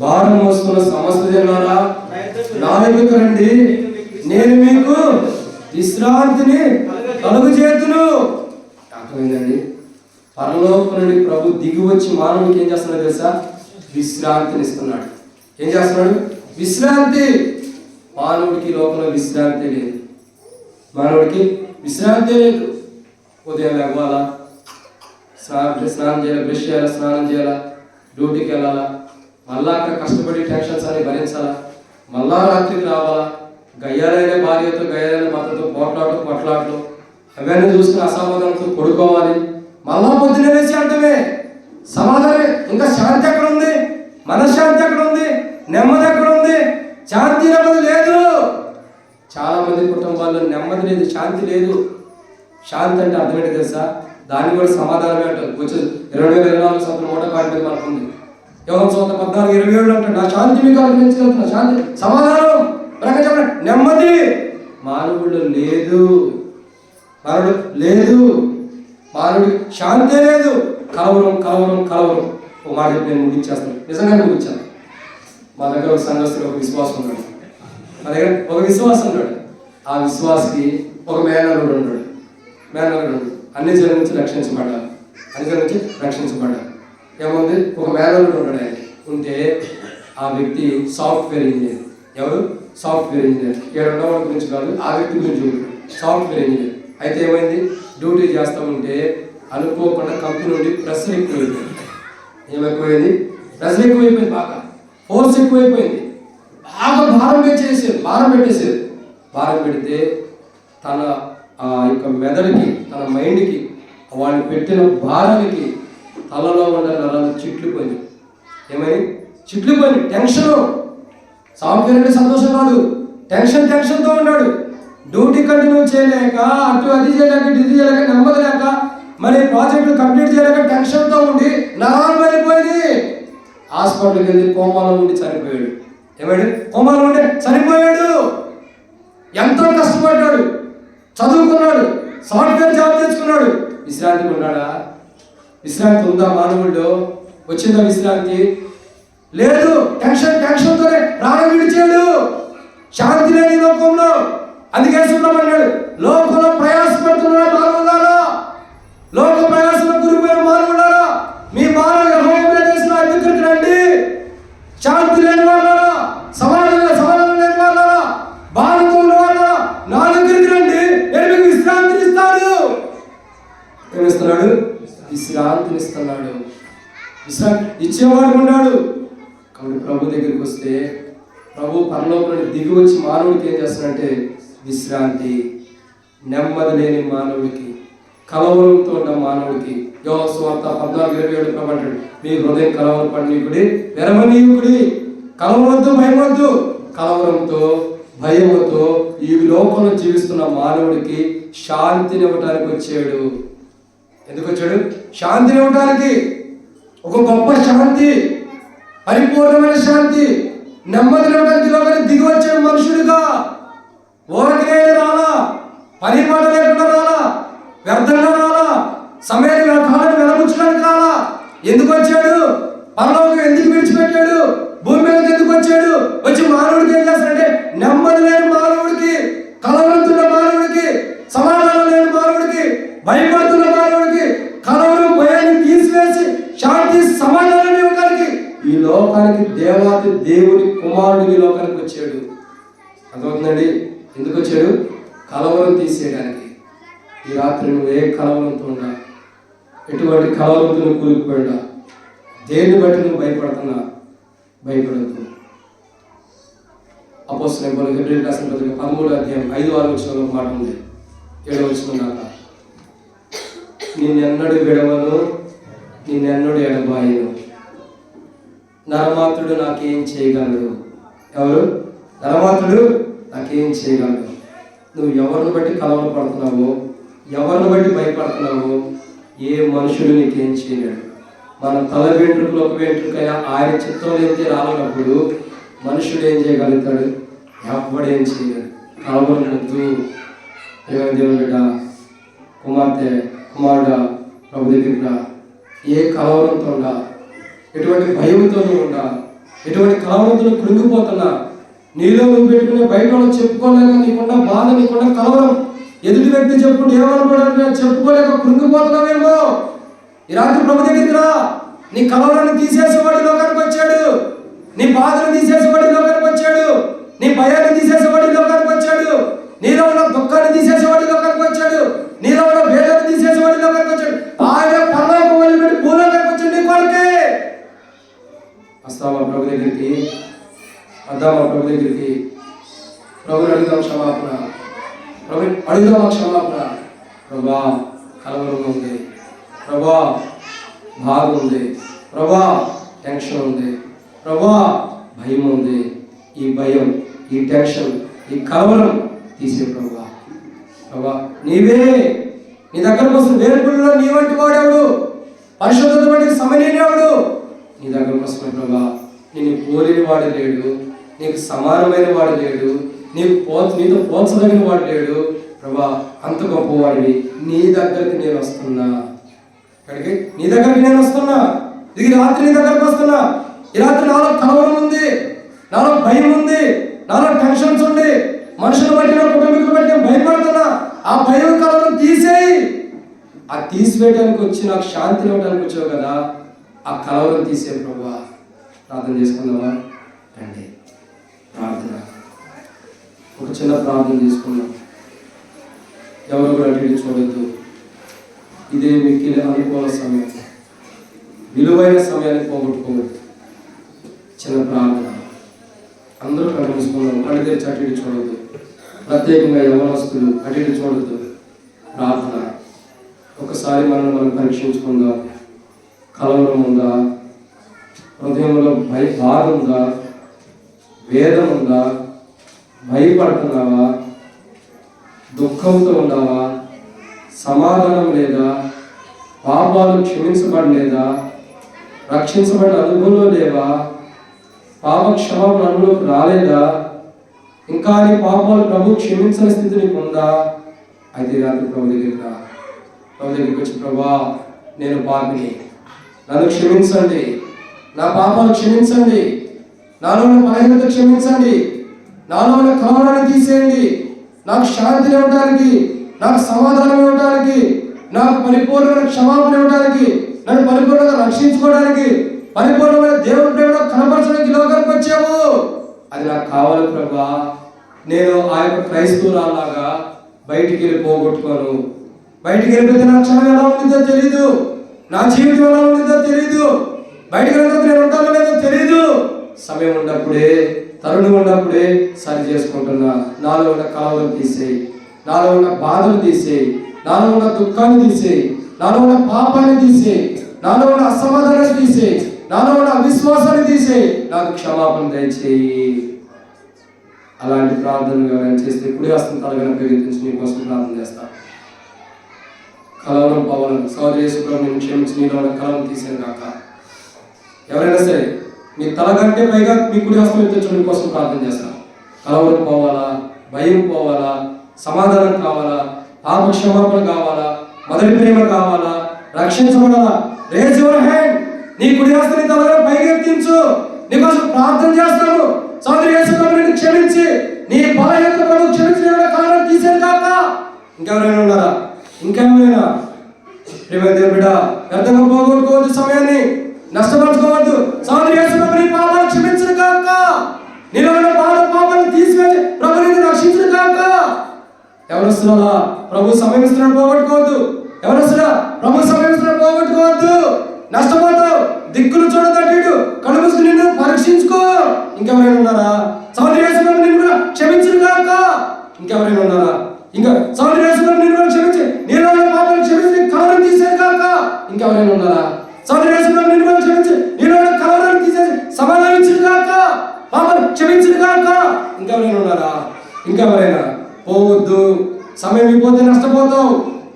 Speaker 2: భారం మోస్తున్న సమస్త జనులారా నా దగ్గరకు రండి, నేను మీకు విశ్రాంతిని కలుగజేతును. అర్థమైందండి? పరలోకం నుండి ప్రభు దిగి వచ్చి మానవుడికి ఏం చేస్తున్నాడు తెలుసా? విశ్రాంతిని ఇస్తున్నాడు. ఏం చేస్తున్నాడు? విశ్రాంతి. మానవుడికి లోకంలో విశ్రాంతి లేదు. మానవుడికి విశ్రాంతి లేదు. ఉదయం లేవాలా, స్నానం చేయాలా, బ్రష్ చేయాలా, స్నానం చేయాలా, డ్యూటీకి వెళ్ళాలా, మళ్ళా అక్కడ కష్టపడి టెన్షన్స్ అని భరించాలా, మళ్ళా రాత్రికి రావాలా, గయ్యాలైన భార్యతో గయ్యాలైన భర్తతో పొట్లాట్లు అవన్నీ చూసుకుని అసమాధానంతో పడుకోవాలి, మళ్ళా పొద్దున్నే లేచి అంటమే సమాధానమే. ఇంకా శాంతి ఎక్కడ ఉంది? మనశ్శాంతి ఎక్కడ ఉంది? నెమ్మది ఎక్కడ ఉంది? శాంతి నెమ్మది లేదు. చాలా మంది కుటుంబాల్లో నెమ్మది లేదు, శాంతి లేదు. శాంతి అంటే అర్థమేంటి తెలుసా? దాన్ని కూడా సమాధానమే అంటారు. వచ్చే 2024 సంవత్సరం మూట కాడి మీద మనకు ఉంది. యోగం 14:27 అంటాడు, నా శాంతి మీకు అనుగ్రహించగలుగుతున్నా. శాంతి, సమాధానం, నెమ్మది మానవుడు లేదు. మానవుడికి శాంతి లేదు. కలవరం. ఒక మాట నేను ముగించేస్తాను, నిజంగానే ముగించాను. మా దగ్గర ఒక సంఘస్థుడు, ఒక విశ్వాసం ఉన్నాడు. మా దగ్గర ఒక విశ్వాసం ఉన్నాడు. ఆ విశ్వాసకి ఒక మేనల్లుడు ఉన్నాడు. అన్ని జనం నుంచి రక్షించబడ్డారు. ఏముంది? ఒక మేనల్లుడు ఉన్నాడు. ఆయన ఉంటే ఆ వ్యక్తి సాఫ్ట్వేర్ ఇంజనీర్. ఎవరు? Software engineer. 7 వాళ్ళ గురించి కాదు, ఆ వ్యక్తి గురించి సాఫ్ట్వేర్ ఇంజనీర్. అయితే ఏమైంది? డ్యూటీ చేస్తూ ఉంటే అనుకోకుండా కంపెనీ నుండి ప్రెషర్ ఎక్కువైపోయింది. ఏమైపోయింది? ప్రెషర్ ఎక్కువైపోయింది, బాగా ఫోర్స్ ఎక్కువైపోయింది, బాగా భారం పెట్టేసారు. భారం పెడితే తన యొక్క మెదడుకి, తన మైండ్కి, వాడిని పెట్టిన భారానికి తలలో ఉన్న నరాలు చిట్లిపోయింది. ఏమైంది? చిట్లిపోయింది. టెన్షన్. సాఫ్ట్వేర్ అంటే సంతోషం కాదు, టెన్షన్తో ఉన్నాడు. డ్యూటీ కంటిన్యూ చేయలేక, అటు అది చేయలేక, ఇది చేయలేక, నెమ్మది లేక, మరి ప్రాజెక్టు కంప్లీట్ చేయలేక టెన్షన్తో ఉండి నరాలు వెళ్ళిపోయింది. హాస్పిటల్కి వెళ్ళి కోమాలో ఉండి చనిపోయాడు. ఏమైంది? కోమాలో ఉండి చనిపోయాడు. ఎంతో కష్టపడ్డాడు, చదువుకున్నాడు, సాఫ్ట్వేర్ జాబ్ తెచ్చుకున్నాడు. విశ్రాంతి ఉన్నాడా? విశ్రాంతి ఉందా మానవుల్లో? వచ్చిందా విశ్రాంతి?
Speaker 3: లేదు, టెన్షన్తోనే ప్రాణం విడిచాడు. శాంతి లేని లోకంలో. అందుకే సుబ్రహ్మణ్యుడు లోకంలో ప్రయాసపడుతున్న మానవులారా, లోక ప్రయాసంలో గురిపోయిన మానవులారా, మీ మానవ యెహోవా దేశంలో అద్దెకు రండి. శాంతి లేని వాళ్ళారా, సమాధానం లేని వాళ్ళారా, బాధతో ఉన్న వాళ్ళారా, నా దగ్గరికి రండి, నేను మీకు విశ్రాంతిని ఇస్తాను. ఏమిస్తున్నాడు? విశ్రాంతిని ఇస్తున్నాడు. విశ్రాంతి ఇచ్చేవాడు ఉన్నాడు. కాబట్టి ప్రభు దగ్గరికి వస్తే ప్రభు పరలోకంలో దిగి వచ్చి మానవుడికి ఏం చేస్తాడంటే విశ్రాంతి. నెమ్మది లేని మానవుడికి, కలవరంతో ఉన్న మానవుడికి యోహాను సువార్త 14:27 ప్రభు అంటాడు, మీ హృదయం కలవరపడనీయుడి, వెరవనీయుడి. కలవరవద్దు, భయవద్దు. కలవరంతో భయముతో ఈ లోకంలో జీవిస్తున్న మానవుడికి శాంతిని ఇవ్వటానికి వచ్చాడు. ఎందుకు వచ్చాడు? శాంతిని ఇవ్వటానికి. ఒక గొప్ప శాంతి, పరిపూర్ణమైన శాంతి, నెమ్మది ఇవ్వడానికి లోకానికి దిగి వచ్చాడు మనుషుడిగా. ఓరకే రాలా, పని మాట లేకుండా రాలా, వ్యర్థంగా రాలా, సమయాన్ని కాలాన్ని వెలబుచ్చడానికి రాలా. ఎందుకు వచ్చాడు? పరలోకం ఎందుకు విడిచిపెట్టాడు? భూమి మీదకి ఎందుకు వచ్చాడు? వచ్చి మానవుడికి ఏం చేస్తాడంటే నెమ్మది లేని మానవుడికి, కలవరంతున్న మానవుడికి, సమాధానం లేని మానవుడికి, భయపడుతున్న మానవుడికి కలవరం భయాన్ని తీసివేసి శాంతి సమాధానాన్ని ఇవ్వడానికి ఈ లోకానికి దేవాతి దేవుని కుమారుడు ఈ లోకానికి వచ్చాడు. అర్థమవుతుందండి? ఎందుకు వచ్చాడు? కలవరం తీసేయడానికి. ఈ రాత్రి నువ్వు ఏ కలవరంతో ఉన్నా, ఎటువంటి కలవరంతో నువ్వు కూలిపోయినా, దేన్ని బట్టి నువ్వు భయపడుతున్నా, భయపడద్దు. అపోస్తలుల పనులు హెబ్రీయులకు రాసిన పత్రిక 13:5-6 మాట ఉంది. 7 దాకా, నిన్నెన్నడు విడవను, నిన్నెన్నడు ఎడబాయను, నరమాత్రుడు నాకేం చేయగలడు. ఎవరు? నరమాత్రుడు నాకేం చేయగలడు. నువ్వు ఎవరిని బట్టి కలవరపడుతున్నావో, ఎవరిని బట్టి భయపడుతున్నావో, ఏ మనుషుడు నీకేం చేయలేడు. మన తల వెంట్రుకలు ఒక వెంట్రుకైనా ఆయన చిత్తం అయితే రాలన్నప్పుడు మనుషుడు ఏం చేయగలుగుతాడు? ఎవడేం చేయలేడు. కలవరం వద్దు. దేవుని బిడ్డ, కుమార్తె, కుమారుడా, ప్రభు దగ్గర ఏ కలవరంతో ఉండా, ఎటువంటి భయంతో ఉండా, ఎటువంటి కలవరంతో కృంగిపోతున్నా, నీలో నువ్వు పెట్టుకునే బయట చెప్పుకోలేక నీకున్న బాధ, నీకున్న కలవరం, ఎదుటి వ్యక్తి చెప్పుకుంటే ఏమనుకోవడానికి చెప్పుకోలేక కృంగిపోతున్నావేమో, ఈ రాత్రి ప్రభు దగ్గరికి రా. నీ కలవరాన్ని తీసేసేవాడి లోకానికి వచ్చాడు. నీ బాధను తీసేసేవాడి లోకానికి వచ్చాడు. నీ భయాన్ని తీసేసేవాడి లోకానికి వచ్చాడు. నీలో ఉన్న దుఃఖాన్ని తీసేసేవాడి లోకానికి వచ్చాడు. నీలో ఉన్న భేదాన్ని తీసేసేవాడి లోకానికి వచ్చాడు. ఆయన పరలోకం వదిలిపెట్టి భూలోకానికి వచ్చాడు నీ కొరకే. వస్తావా ప్రభు దగ్గరికి? వద్దామా ప్రభు దగ్గరికి? ప్రభుని అడుగుదాం క్షమాపణ. ప్రభు అడుగుదామా క్షమాపణ. ప్రభా కలవరం ఉంది, ప్రభా బాధ ఉంది, ప్రభా టెన్షన్ ఉంది, ప్రభా భయం ఉంది. ఈ భయం, ఈ టెన్షన్, ఈ కలవరం తీసే ప్రభా. ప్రభా నీవే, నీ దగ్గరకు వస్తున్న వేరుపుల్లో నీ వంటి వాడేవాడు, పరిశుద్ధత బట్టి సమలేనివాడు నీ దగ్గరకు వస్తున్న ప్రభా. నేను పోలిన వాడు లేడు, నీకు సమానమైన వాడు లేడు, నీతో పోల్చదగిన వాడు లేడు. ప్రభా అంత గొప్పవాడివి, నీ దగ్గరికి నేను వస్తున్నా. ఇక్కడికి నీ దగ్గరికి నేను వస్తున్నా. ఇది రాత్రి నీ దగ్గరకు వస్తున్నా. ఈ రాత్రి నాలో కలవరం ఉంది, నాలో భయం ఉంది, నాలో టెన్షన్స్ ఉంది, మనుషులు బట్టి, నా కుటుంబీకులు బట్టి నేను భయపడుతున్నా. ఆ భయం కలవరం తీసేయి. ఆ తీసివేయడానికి వచ్చి నాకు శాంతిని ఇవ్వడానికి వచ్చావు కదా, ఆ కలవరం తీసే ప్రభా. ప్రార్థన చేసుకుందామా? రండి ప్రార్థన. ఒక చిన్న ప్రార్థన చేసుకుందాం. ఎవరు కూడా అటు చూడొద్దు. ఇదే మిక్కిలి అనుకూల సమయం, విలువైన సమయాన్ని పోగొట్టుకోవద్దు. చిన్న ప్రార్థన. అందరూ కళ్ళు మూసుకుందాం. కళ్ళు తెరిచి అటు ఇటు చూడొద్దు. ప్రత్యేకంగా యవనస్తులు అటు ఇటు చూడొద్దు. ప్రార్థన. ఒకసారి మనం పరీక్షించుకుందాం. కలవరం ఉందా? హృదయంలో బాధ ఉందా? వేదన ఉందా? భయపడుతున్నావా? దుఃఖంతో ఉన్నావా? సమాధానం లేదా? పాపాలు క్షమించబడలేదా? రక్షించబడిన అనుభవంలో లేవా? పాప క్షమాపణ అనుభవంలోకి రాలేదా? ఇంకా నీ పాపాలు ప్రభు క్షమించిన స్థితి నీకు ఉందా? అయితే రాత్రి ప్రభు దగ్గరికి వచ్చి, ప్రభా నేను పాపిని, నన్ను క్షమించండి,
Speaker 2: నా పాపాలు క్షమించండి, నాలో ఉన్న బలహీనత క్షమించండి, నాలో ఉన్న కలవరాన్ని తీసేయండి, నాకు శాంతిని ఇవ్వడానికి, నాకు సమాధానం ఇవ్వడానికి, నాకు పరిపూర్ణమైన క్షమాపణ ఇవ్వడానికి, నన్ను పరిపూర్ణంగా రక్షించుకోవడానికి, పరిపూర్ణమైన దేవుని ప్రేమలో కనపరచడానికి లోకానికి వచ్చావు. అది నాకు కావాలి ప్రభా. నేను ఆ యొక్క క్రైస్తవులాగా బయటికి వెళ్ళి పోగొట్టుకోను. బయటికి వెళ్ళిపోతే నా క్షణం ఎలా ఉంటుందో తెలీదు, నా జీవితం ఎలా ఉంటుందో తెలీదు, బయటికి వెళ్ళిపోతే నేను ఉంటానో లేదో తెలీదు. సమయం ఉన్నప్పుడే, తరుణం ఉన్నప్పుడే సరి చేసుకుంటున్నా. నాలో ఉన్న కలవరం తీసేయి, నాలో ఉన్న బాధలు తీసేయి, నాలో ఉన్న దుఃఖాన్ని తీసేయి, నాలో ఉన్న పాపాన్ని తీసేయి, నాలో ఉన్న అసమాధానాన్ని తీసేయి, నాలో ఉన్న అవిశ్వాసాన్ని తీసేయి, నాకు క్షమాపణ దయచేయి. అలాంటి ప్రార్థనలు ఎవరైనా చేస్తే కుడి హస్తం తలగన ప్రయత్నించి నీ కోసం ప్రార్థన చేస్తా. కలవరం పోవాలని సోదరి యేసుప్రభు నేను క్షమించి నీలో ఉన్న కలవరం తీసాను కాక. ఎవరైనా సరే మీ తల కంటే పైగా మీ కుడి హస్తం ఎత్తించడం నీ కోసం ప్రార్థన చేస్తా. కలవరం పోవాలా, భయం పోవాలా, సమాధానం కావాలా, పాప క్షమాపణ కావాలా, మొదటి ప్రేమ కావాలా, రక్షించబడాలా? Raise your hand. నీ కుడి హస్తం నీ తల పైగా ఎత్తించు, నీకోసం ప్రార్థన చేస్తాను. సోదరి యేసుప్రభు నిన్ను క్షమించి నీ బలహీనత ప్రభు క్షమించి కారణం తీసేది కాక. ఇంకెవరైనా ఉన్నారా? ఇంకెవరైనా? ప్రేమ దేవుని బిడ్డ, వ్యర్థంగా పోగొట్టుకోవద్దు, సమయాన్ని నష్టపరచుకోవద్దు. సోదరి యేసుప్రభు నీ పాపాలు క్షమించను కాక, నీలో ఉన్న పాపాలను తీసివేసి ప్రభు నిన్ను రక్షించను కాక. ఎవరు వస్తున్నారా? ప్రభు సమయం ఇస్తున్నాడు, పోగొట్టుకోవద్దు. ఎవరు వస్తున్నా? ప్రభు సమయం ఇస్తున్నాడు, పోగొట్టుకోవద్దు. నష్టపోతావు. దిక్కులు చూడదట్టు కళ్ళు మూసుకుని నిన్ను పరీక్షించుకో. ఇంకెవరైనా ఉన్నారా? సోదరి యేసుప్రభు నిన్ను కూడా క్షమించను కాక. ఇంకెవరైనా ఉన్నారా? ఇంకా సోదరి యేసుప్రభు నిన్ను కూడా క్షమించి నీలో ఉన్న పాపాలను క్షమించి కలవరం తీసేది కాక. ఇంకెవరైనా ఉన్నారా? సోదరి యేసుప్రభు నిన్ను కూడా క్షమించి నీలో ఉన్న కలవరాన్ని తీసేసి సమాధానించను కాక, పాపాలు క్షమించను కాక. ఇంకెవరైనా ఉన్నారా? ఇంకెవరైనా? పోవద్దు. సమయం అయిపోతే నష్టపోతావు.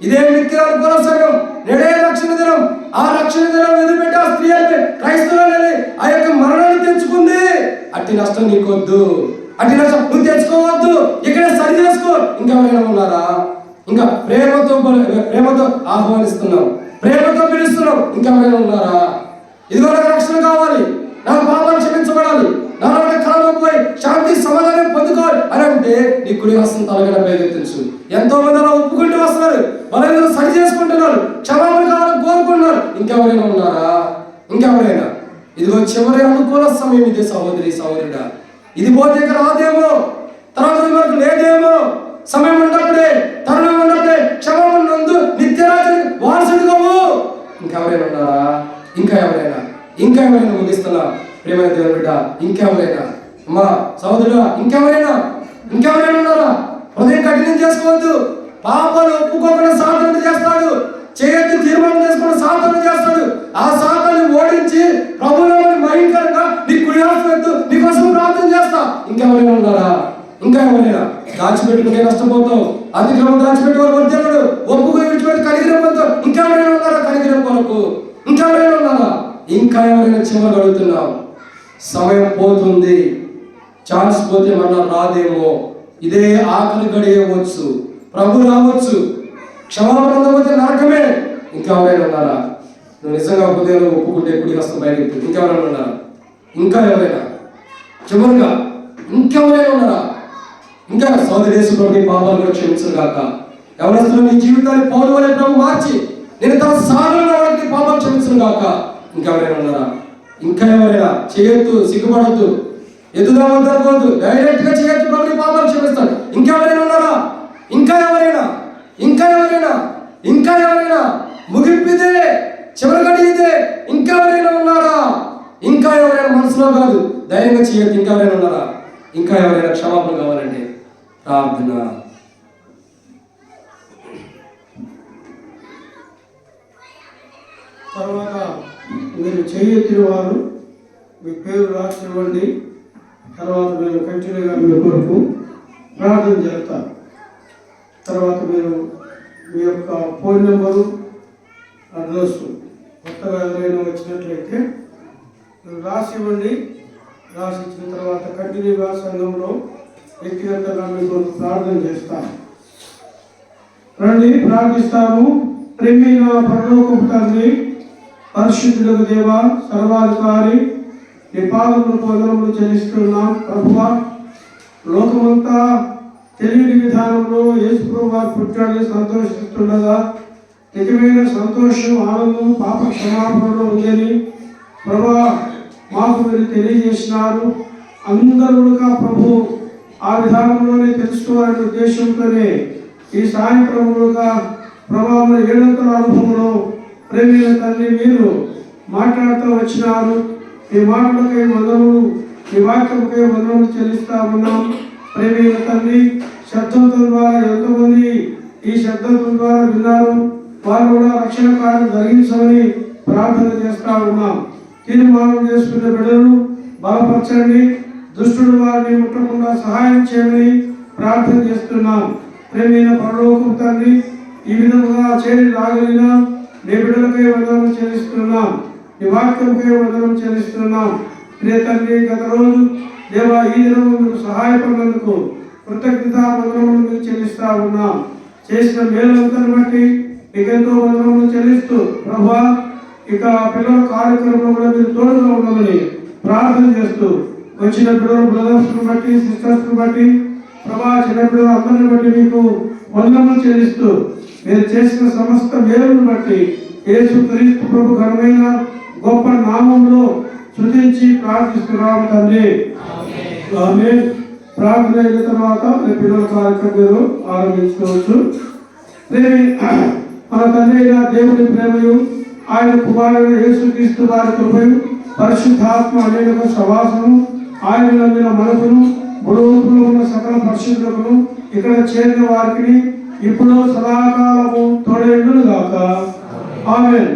Speaker 2: ఇదే మిక్కిరాని కొనసాగం. నేడే రక్షణ దినం. ఆ రక్షణ దినం ఎదురుపెట్టి ఆ స్త్రీ క్రైస్తవులని ఆ యొక్క మరణాన్ని తెచ్చుకుంది. అట్టి నష్టం నీకొద్దు, అట్టి నష్టం నువ్వు తెచ్చుకోవద్దు. ఇక్కడ సరి చేసుకో. ఇంకెవరైనా ఉన్నారా? ఇంకా ప్రేమతో ఆహ్వానిస్తున్నావు, ప్రేమతో పిలుస్తున్నావు. ఇంకెవరైనా ఉన్నారా? ఇదిగో నాకు రక్షణ కావాలి, నాకు పాపాలు క్షమించబడాలి, నాలో కలవరం పోయి శాంతి సమాధానం పొందుకోవాలి అని అంటే నీ కుడి హస్తం తలగన ప్రయత్నించు. ఎంతో మంది అలా ఒప్పుకుంటూ వస్తున్నారు, వాళ్ళ సరి చేసుకుంటున్నారు, క్షమాపణ కావాలని కోరుకుంటున్నారు. ఇంకెవరైనా ఉన్నారా? ఇంకెవరైనా? ఇదిగో చివరి అనుకూల సమయం ఇదే సహోదరి సహోదరుడా. ఇది పోతే ఇక రాదేమో, తర్వాత వరకు లేదేమో. సమయం ఉన్నప్పుడే, తరుణం ఉన్నప్పుడే క్షమాపణ నందు నిత్యరాజు వారసుడుకోవు. ఇంకెవరైనా ఉన్నారా? ఇంకా ఎవరైనా? ఇంకా ఎవరైనా? ముగిస్తున్నా ప్రేమ దేవుని బిడ్డ. ఇంకెవరైనా? అమ్మా సహోదరుడా, ఇంకెవరైనా? ఇంకెవరైనా ఉన్నారా? హృదయం కఠినం చేసుకోవద్దు. పాపాలు ఒప్పుకోకుండా సాధన చేస్తాడు, చేయొద్దు తీర్మానం చేసుకుని సాధన చేస్తాడు. ఆ సాధనని ఓడించి ప్రభువుని మహింకరంగా నీ కుడి హస్తం ఎత్తు, నీకోసం ప్రార్థన చేస్తా. ఇంకెవరైనా ఉన్నారా? ఇంకా ఎవరైనా? దాచిపెట్టుకుంటే నష్టపోతావు. అతిక్రమం దాచిపెట్టుకోవాలి వర్ధనుడు, ఒప్పుకొని విడిచిపెట్టి కనిగిరం పొందుతావు. ఇంకెవరైనా ఉన్నారా? కనిగిరం కొరకు ఇంకెవరైనా ఉన్నారా? ఇంకా ఎవరైనా? చివరి అడుగుతున్నావు. సమయం పోతుంది, ఛాన్స్ పోతే మళ్ళా రాదేమో, ఇదే ఆఖరి గడియవచ్చు, ప్రభు రావచ్చు, క్షమాపణ పొందకపోతే నరకమే. ఇంకెవరైనా ఉన్నారా? నువ్వు నిజంగా హృదయంలో ఒప్పుకుంటే కుడి హస్తం బయటకు. ఇంకెవరైనా ఉన్నారా? ఇంకా ఎవరైనా? చివరిగా ఇంకెవరైనా ఉన్నారా? ఇంకా సోదరి యేసుప్రభు నీ పాపాలు కూడా క్షమించను కాక. ఎవరైనా నీ జీవితాన్ని పౌలు వలె ప్రభు మార్చి నేను తన సాధనలో నీ పాపాలు క్షమించను కాక. ఇంకెవరైనా ఉన్నారా? ఇంకా ఎవరైనా? చేయొద్దు, సిగ్గుపడద్దు, ఎదుదామని అనుకోవద్దు, డైరెక్ట్ గా చేయొద్దు, ప్రభు నీ పాపాలు క్షమిస్తాడు. ఇంకెవరైనా ఉన్నారా? ఇంకా ఎవరైనా? ఇంకా ఎవరైనా? ఇంకా ఎవరైనా? ముగింపిదే, చివరి గడియదే. ఇంకెవరైనా ఉన్నారా? ఇంకా ఎవరైనా? మనసులో కాదు, ధైర్యంగా చేయొద్దు. ఇంకెవరైనా ఉన్నారా? ఇంకా ఎవరైనా? క్షమాపణ కావాలంటే ప్రార్థన.
Speaker 1: తర్వాత మీరు చేయెత్తిన వారు మీ పేరు రాసివ్వండి. తర్వాత మేము కంటిన్యూగా మీ కొరకు ప్రార్థన చేస్తాం. తర్వాత మీరు మీ యొక్క ఫోన్ నెంబరు, అడ్రస్ కొత్తగా ఎవరైనా వచ్చినట్లయితే మీరు రాసి ఇవ్వండి. రాసి ఇచ్చిన తర్వాత కంటిన్యూగా సంఘంలో వ్యక్తిగతంగా మీ కొరకు ప్రార్థన చేస్తాం. రండి, ప్రార్థిస్తాము. ప్రేమైన పరలోకపు తండ్రి, పరిశుద్ధులకు దేవ సర్వాధికారి నీ పాదములకు వందనములు చెల్లిస్తున్నాం ప్రభువా. లోకమంతా తెలియని విధానంలో యేసు ప్రభువు వారు పుట్టాడని సంతోషిస్తుండగా నిజమైన సంతోషం ఆనందం పాప క్షమాపణలో ఉందని ప్రభువా మాకు మీరు తెలియజేసినారు. అందరూ ప్రభు ఆ విధానంలోనే తెలుసుకోవాలనే ఉద్దేశంతోనే ఈ సాయంత్రములుగా ప్రభావం ఏడంతల అనుభవంలో ప్రేమైన తండ్రి మీరు మాట్లాడుతూ వచ్చినారు. ఈ మాటలకై వందనములు, ఈ వాక్యముకై వందనములు చెల్లిస్తా ఉన్నాం. ప్రేమైన తండ్రి శబ్దంతో ద్వారా ఎంతమంది ఈ శబ్దంతో ద్వారా విన్నారు, వారు కూడా రక్షణ కార్యం జరిగించమని ప్రార్థన చేస్తా ఉన్నాం. తీర్మానం చేసుకున్న బిడ్డలను బలపరచండి, దుష్టుడు వారిని ముట్టకుండా సహాయం చేయమని ప్రార్థన చేస్తున్నాం. ప్రేమైన పరలోకం తండ్రి ఈ విధముగా చేరి రాగలిగిన నీ బిడ్డలకై వందనం చెల్లిస్తున్నాం, నీ వాక్యంకై వందనం చెల్లిస్తున్నాం. ప్రియ తండ్రి గత రోజు దేవా ఈ దినము మీకు సహాయపడినందుకు కృతజ్ఞతా వందనములు మీకు చెల్లిస్తా ఉన్నాం. చేసిన మేలంతని బట్టి మీకెంతో వందనములు చెల్లిస్తూ ప్రభువా ఇక పిల్లల కార్యక్రమంలో కూడా మీరు తోడుగా ఉండమని ప్రార్థన చేస్తూ వచ్చిన పిల్లల బ్రదర్స్ను బట్టి సిస్టర్స్ను బట్టి ప్రభా చిన్న పిల్లల అందరిని బట్టి మీకు వందనములు చెల్లిస్తూ మీరు చేసిన సమస్త మేలును బట్టి యేసు క్రీస్తు ప్రభు ఘనమైన గొప్ప నామంలో స్తుతించి ప్రార్థిస్తున్నాము తండ్రి. ఆమేన్. ప్రార్థన అయిన తర్వాత పిల్లల కార్యక్రమాలు ఆరంభించుకోవచ్చు. మన తండ్రి అయిన దేవుని ప్రేమయు ఆయన కుమారుడు యేసుక్రీస్తు వారి కృపయు పరిశుద్ధాత్మ అనేక సవాసము ఆయన నమ్మిన మనకును బుడూపులో ఉన్న సకల పరిశుద్ధులను ఇక్కడ చేరిన వారికి ఇప్పుడు సదాకాలము తోడేండును గాక. ఆమేన్.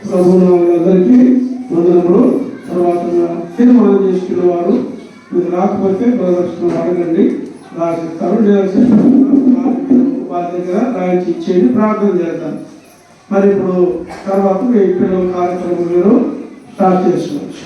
Speaker 1: ప్రభువులందరికీ వందనములు. తర్వాత తీర్మానం చేసుకున్న వారు మీకు రాకపోతే ప్రదర్శన అడగండి, రాసిస్తారు. వారి దగ్గర రాయించి ఇచ్చేది ప్రార్థన చేద్దాం. మరి ఇప్పుడు తర్వాత మీ పిల్లల కార్యక్రమం మీరు స్టార్ట్ చేసుకోవచ్చు.